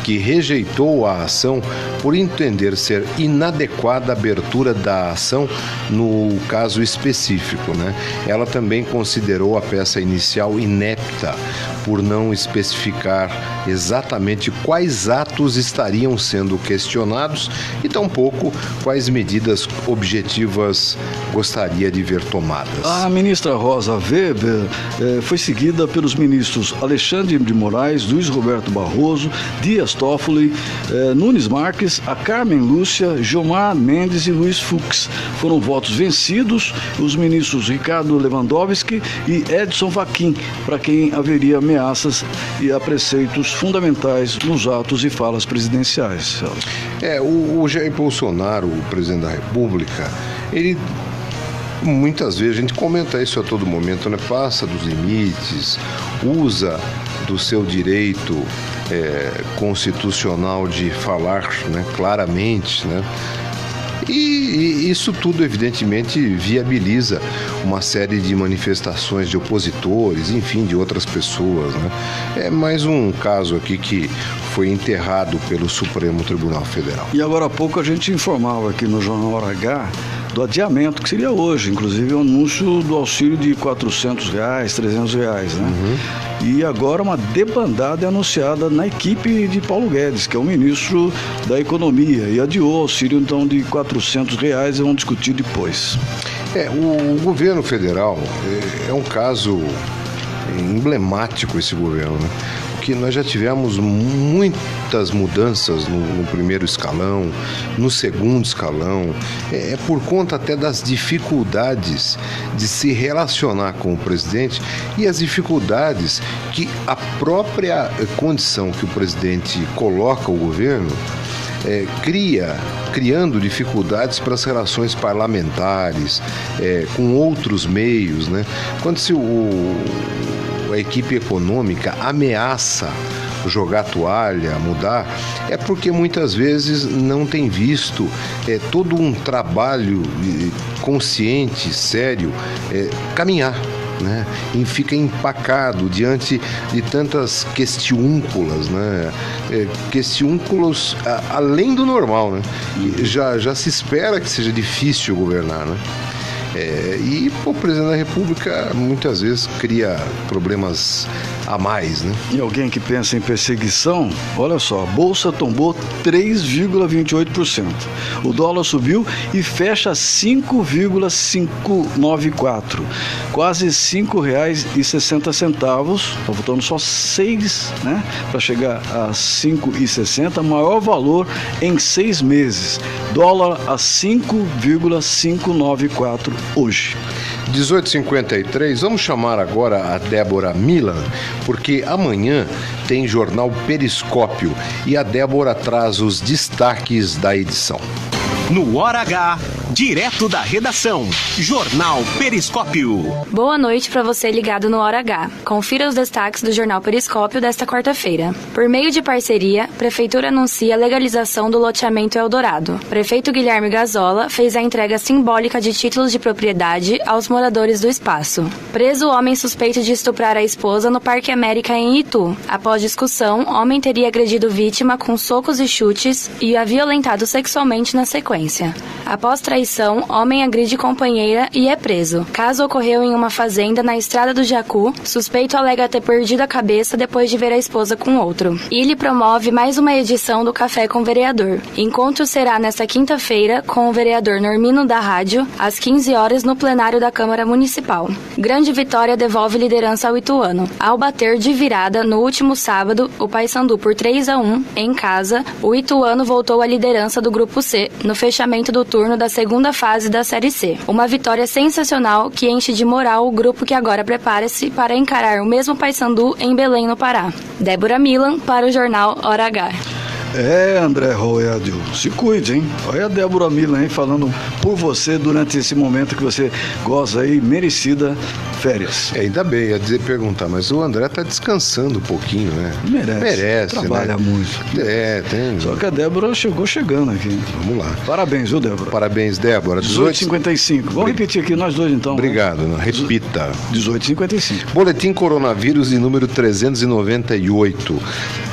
que rejeitou a ação por entender ser inadequada a abertura da ação no caso específico, né? Ela também considerou a peça inicial inepta por não especificar exatamente quais atos estariam sendo questionados e tampouco quais medidas objetivas gostaria de ver tomadas. A ministra Rosa Weber foi seguida pelos ministros Alexandre de Moraes, Luiz Roberto Barroso, Dias Toffoli, Nunes Marques, a Carmen Lúcia, Gilmar Mendes e Luiz Fux. Foram votos vencidos os ministros Ricardo Lewandowski e Edson Fachin, para quem haveria ameaças e a preceitos fundamentais nos atos e falas presidenciais. O Jair Bolsonaro, o presidente da República, ele... Muitas vezes a gente comenta isso a todo momento, né? Passa dos limites, usa do seu direito constitucional de falar, né, claramente, né? E isso tudo, evidentemente, viabiliza uma série de manifestações de opositores, enfim, de outras pessoas, né? É mais um caso aqui que foi enterrado pelo Supremo Tribunal Federal. E agora há pouco a gente informava aqui no Jornal Hora H do adiamento, que seria hoje, inclusive o anúncio do auxílio de R$400, R$300, né? E agora uma debandada é anunciada na equipe de Paulo Guedes, que é o ministro da Economia, e adiou o auxílio então de R$400, e vão discutir depois. O governo federal é um caso emblemático, esse governo, né? Porque nós já tivemos muitas mudanças no primeiro escalão, no segundo escalão, por conta até das dificuldades de se relacionar com o presidente e as dificuldades que a própria condição que o presidente coloca o governo criando dificuldades para as relações parlamentares, com outros meios, né? Quando a equipe econômica ameaça jogar toalha, mudar, é porque muitas vezes não tem visto todo um trabalho consciente, sério, caminhar, né? E fica empacado diante de tantas questiúnculas, né? Questiúnculos além do normal, né? E já se espera que seja difícil governar, né? E o presidente da República muitas vezes cria problemas a mais, né? E alguém que pensa em perseguição, olha só, a Bolsa tombou 3,28%. O dólar subiu e fecha 5,594, quase R$5,60. Está faltando só 6, né, para chegar a 5,60, maior valor em 6 meses. Dólar a 5,594 hoje. 18h53, vamos chamar agora a Débora Milan, porque amanhã tem Jornal Periscópio e a Débora traz os destaques da edição. No Hora H, direto da redação, Jornal Periscópio. Boa noite para você ligado no Hora H. Confira os destaques do Jornal Periscópio desta quarta-feira. Por meio de parceria, Prefeitura anuncia a legalização do loteamento Eldorado. Prefeito Guilherme Gazola fez a entrega simbólica de títulos de propriedade aos moradores do espaço. Preso homem suspeito de estuprar a esposa no Parque América em Itu. Após discussão, homem teria agredido vítima com socos e chutes e a violentado sexualmente na sequência. Após traição, homem agride companheira e é preso. Caso ocorreu em uma fazenda na Estrada do Jacu, suspeito alega ter perdido a cabeça depois de ver a esposa com outro. Ele promove mais uma edição do Café com o Vereador. Encontro será nesta quinta-feira com o vereador Normino da Rádio, às 15 horas no plenário da Câmara Municipal. Grande Vitória devolve liderança ao Ituano. Ao bater de virada no último sábado, o Paysandu por 3-1 em casa, o Ituano voltou à liderança do Grupo C, no fechamento do turno da segunda fase da Série C. Uma vitória sensacional que enche de moral o grupo que agora prepara-se para encarar o mesmo Paysandu em Belém, no Pará. Débora Milan para o Jornal Hora H. André Roedio, se cuide, hein? Olha a Débora Milan, hein, falando por você durante esse momento que você goza aí, merecida férias. Ainda bem, ia perguntar, mas o André tá descansando um pouquinho, né? Merece, trabalha, né? Muito. Tem. Só que a Débora chegou chegando aqui. Vamos lá. Parabéns, viu, Débora? Parabéns, Débora. 18h55. Vamos repetir aqui, nós dois, então. Obrigado, né? Repita. 18h55. Boletim Coronavírus de número 398,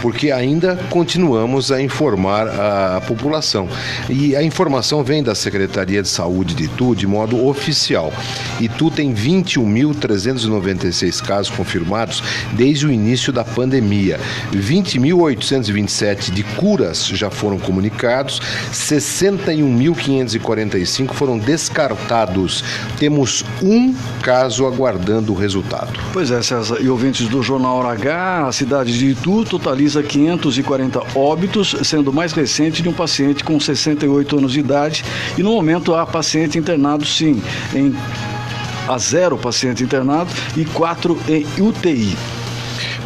porque ainda continuamos a informar a população. E a informação vem da Secretaria de Saúde de Itu de modo oficial. Itu tem 21.396 casos confirmados desde o início da pandemia. 20.827 de curas já foram comunicados, 61.545 foram descartados. Temos um caso aguardando o resultado. Pois é, César, e ouvintes do Jornal Hora H, a cidade de Itu totaliza 540 óbitos, sendo o mais recente de um paciente com 68 anos de idade, e no momento há paciente internado, sim, há 0 paciente internado e 4 em UTI.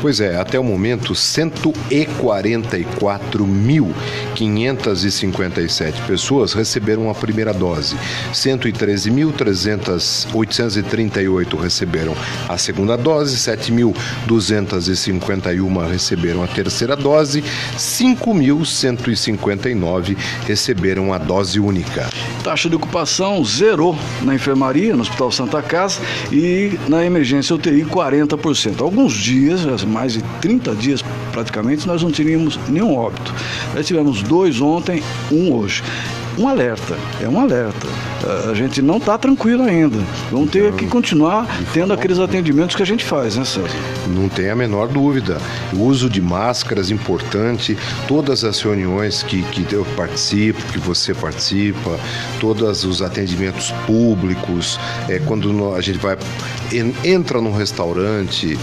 Pois é, até o momento 144.557 pessoas receberam a primeira dose, 113.838 receberam a segunda dose, 7.251 receberam a terceira dose, 5.159 receberam a dose única. Taxa de ocupação zerou na enfermaria, no Hospital Santa Casa, e na emergência UTI 40%. Alguns dias, mais de 30 dias praticamente, nós não teríamos nenhum óbito. Nós tivemos 2 ontem, 1 hoje. Um alerta. A gente não está tranquilo ainda. Vamos ter que continuar tendo aqueles atendimentos que a gente faz, né, César? Não tem a menor dúvida. O uso de máscaras importante, todas as reuniões que eu participo, que você participa, todos os atendimentos públicos, quando a gente entra num restaurante,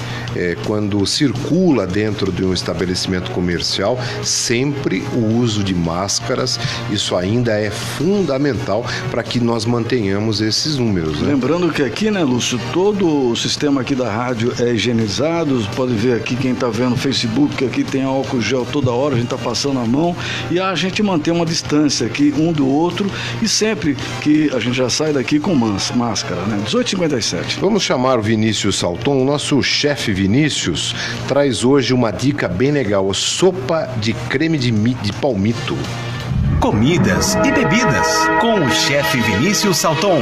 quando circula dentro de um estabelecimento comercial, sempre o uso de máscaras, isso ainda é fundamental para que nós mantenhamos esses números, né? Lembrando que aqui, né, Lúcio, todo o sistema aqui da rádio é higienizado. Pode ver aqui, quem está vendo no Facebook, que aqui tem álcool gel toda hora, a gente está passando a mão, e a gente mantém uma distância aqui um do outro, e sempre que a gente já sai daqui com máscara, né? 18h57. Vamos chamar o Vinícius Salton. O nosso chefe Vinícius traz hoje uma dica bem legal: sopa de creme de palmito. Comidas e bebidas com o chefe Vinícius Salton.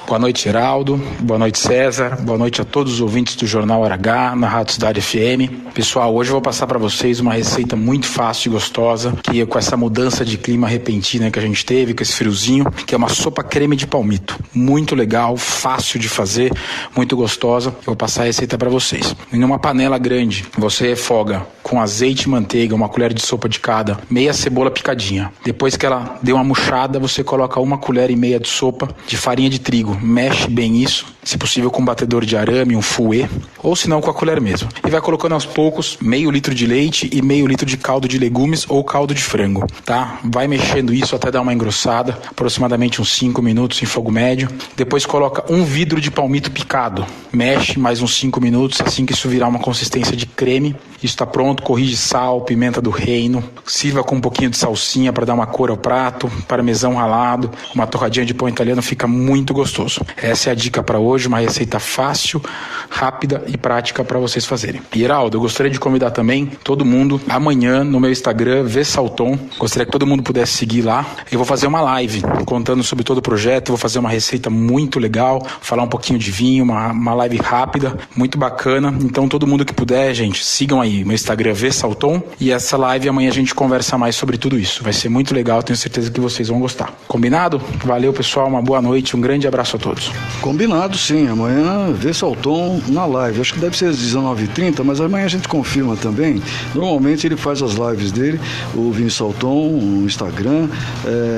Boa noite, Geraldo. Boa noite, César. Boa noite a todos os ouvintes do Jornal Hora H, na Rádio Cidade FM. Pessoal, hoje eu vou passar para vocês uma receita muito fácil e gostosa, que com essa mudança de clima repentina que a gente teve, com esse friozinho, que é uma sopa creme de palmito. Muito legal, fácil de fazer, muito gostosa. Eu vou passar a receita para vocês. Em uma panela grande, você refoga com azeite e manteiga, uma colher de sopa de cada, meia cebola picadinha. Depois que ela deu uma murchada, você coloca 1,5 colher de sopa de farinha de trigo. Mexe bem isso, se possível com um batedor de arame, um fouet, ou se não com a colher mesmo. E vai colocando aos poucos meio litro de leite e meio litro de caldo de legumes ou caldo de frango, tá? Vai mexendo isso até dar uma engrossada, aproximadamente uns 5 minutos em fogo médio. Depois coloca 1 vidro de palmito picado. Mexe mais uns 5 minutos, assim que isso virar uma consistência de creme. Isso está pronto, corrige sal, pimenta do reino, sirva com um pouquinho de salsinha para dar uma cor ao prato, parmesão ralado, uma torradinha de pão italiano, fica muito gostoso. Essa é a dica para hoje, uma receita fácil, rápida e prática para vocês fazerem. E Heraldo, eu gostaria de convidar também todo mundo amanhã no meu Instagram, vsalton, gostaria que todo mundo pudesse seguir lá. Eu vou fazer uma live contando sobre todo o projeto, vou fazer uma receita muito legal, falar um pouquinho de vinho, uma live rápida, muito bacana. Então todo mundo que puder, gente, sigam aí meu Instagram vsalton, e essa live amanhã a gente conversa mais sobre tudo isso. Vai ser muito legal, tenho certeza que vocês vão gostar. Combinado? Valeu, pessoal, uma boa noite, um grande abraço a todos. Combinado, sim. Amanhã vsalton na live. Acho que deve ser às 19h30, mas amanhã a gente confirma também. Normalmente ele faz as lives dele, o Vinícius Salton, no Instagram,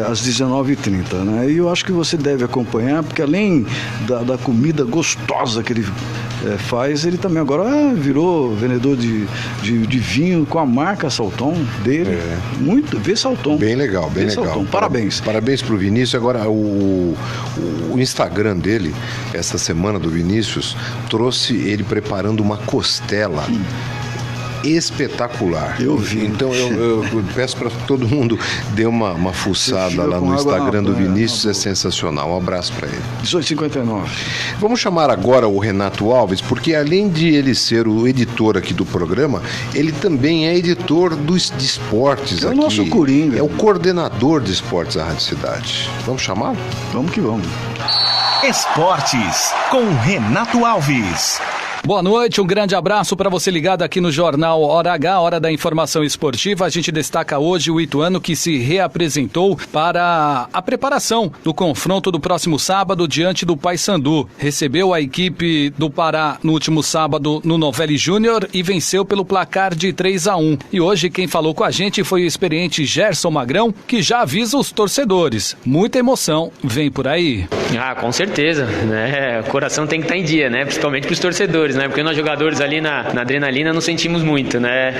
às 19h30, né? E eu acho que você deve acompanhar, porque além da comida gostosa que ele faz, ele também agora virou vendedor de vinho com a marca Salton dele. Muito, vsalton. Bem legal, bem legal. Salton. Parabéns. Parabéns pro Vinícius. Agora, o Instagram dele, essa semana do Vinícius, trouxe ele preparando uma costela espetacular. Eu vi. Então eu peço para todo mundo dê uma fuçada lá no Instagram do Vinícius, é sensacional. Um abraço para ele. 18h59. Vamos chamar agora o Renato Alves, porque além de ele ser o editor aqui do programa, ele também é editor de esportes aqui. É o nosso Coringa. É o coordenador de esportes da Rádio Cidade. Vamos chamar? Vamos que vamos. Esportes com Renato Alves. Boa noite, um grande abraço para você ligado aqui no Jornal Hora H, hora da informação esportiva. A gente destaca hoje o Ituano, que se reapresentou para a preparação do confronto do próximo sábado diante do Paysandu. Recebeu a equipe do Pará no último sábado no Novelli Júnior e venceu pelo placar de 3-1. E hoje quem falou com a gente foi o experiente Gerson Magrão, que já avisa os torcedores. Muita emoção vem por aí. Ah, com certeza, né? O coração tem que estar em dia, né? Principalmente para os torcedores. jogadores, né? Porque nós jogadores ali na adrenalina não sentimos muito, né?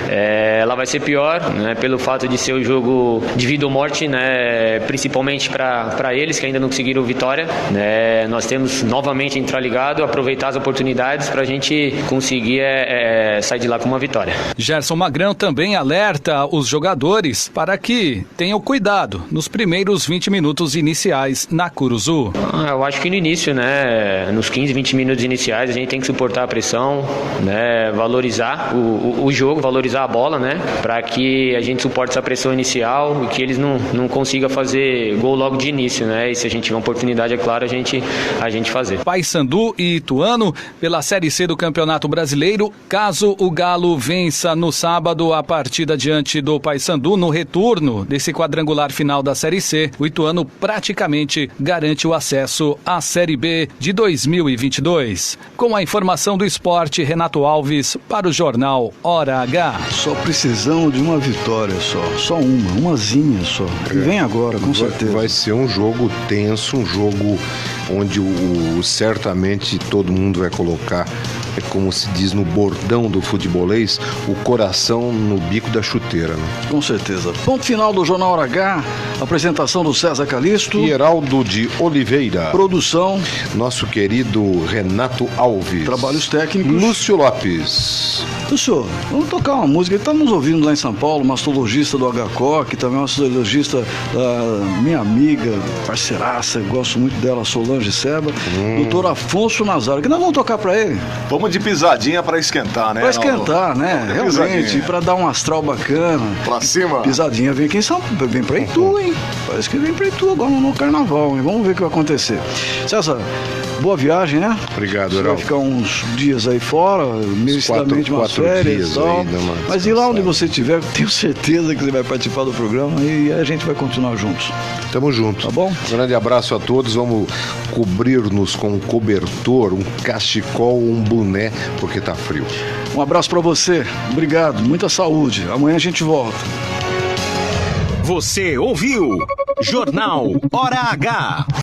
Ela vai ser pior, né? Pelo fato de ser o jogo de vida ou morte, né? Principalmente para eles que ainda não conseguiram vitória, né? Nós temos novamente entrar ligado, aproveitar as oportunidades para a gente conseguir sair de lá com uma vitória. Gerson Magrão também alerta os jogadores para que tenham cuidado nos primeiros 20 minutos iniciais na Curuzu. Eu acho que no início, né? Nos 15, 20 minutos iniciais a gente tem que suportar a pressão, né? Valorizar o jogo, valorizar a bola, né? Para que a gente suporte essa pressão inicial e que eles não consigam fazer gol logo de início, né? E se a gente tiver uma oportunidade, é claro, a gente fazer. Paysandu e Ituano pela Série C do Campeonato Brasileiro. Caso o Galo vença no sábado a partida diante do Paysandu no retorno desse quadrangular final da Série C, o Ituano praticamente garante o acesso à Série B de 2022. Com a informação do esporte, Renato Alves para o Jornal Hora H. Só precisamos de uma vitória só umazinha só. E vem agora, com certeza. Vai ser um jogo tenso, um jogo onde certamente todo mundo vai colocar, como se diz no bordão do futebolês, o coração no bico da chuteira, né? Com certeza. Ponto final do Jornal Hora H, apresentação do César Calisto e Heraldo de Oliveira. Produção, nosso querido Renato Alves. Trabalhos técnicos, Lúcio Lopes. Lúcio, vamos tocar uma música. Estamos ouvindo lá em São Paulo, mastologista do HCO, que também é mastologista da minha amiga, parceiraça, eu gosto muito dela, Solange Seba, doutor Afonso Nazário, que nós vamos tocar pra ele. Vamos de pisadinha pra esquentar, né? Pra esquentar, né? Realmente, pra dar um astral bacana. Pra cima. Pisadinha vem aqui em São Paulo, vem pra Itu, hein? Parece que vem pra Itu agora no carnaval, hein? Vamos ver o que vai acontecer. César, boa viagem, né? Obrigado, Heraldo. Vai ficar uns dias aí fora, merecidamente umas férias e tal. Mas e lá onde você estiver, tenho certeza que você vai participar do programa e a gente vai continuar juntos. Tamo junto. Tá bom? Um grande abraço a todos. Vamos cobrir-nos com um cobertor, um cachecol, um boné, porque tá frio. Um abraço pra você. Obrigado. Muita saúde. Amanhã a gente volta. Você ouviu Jornal Hora H.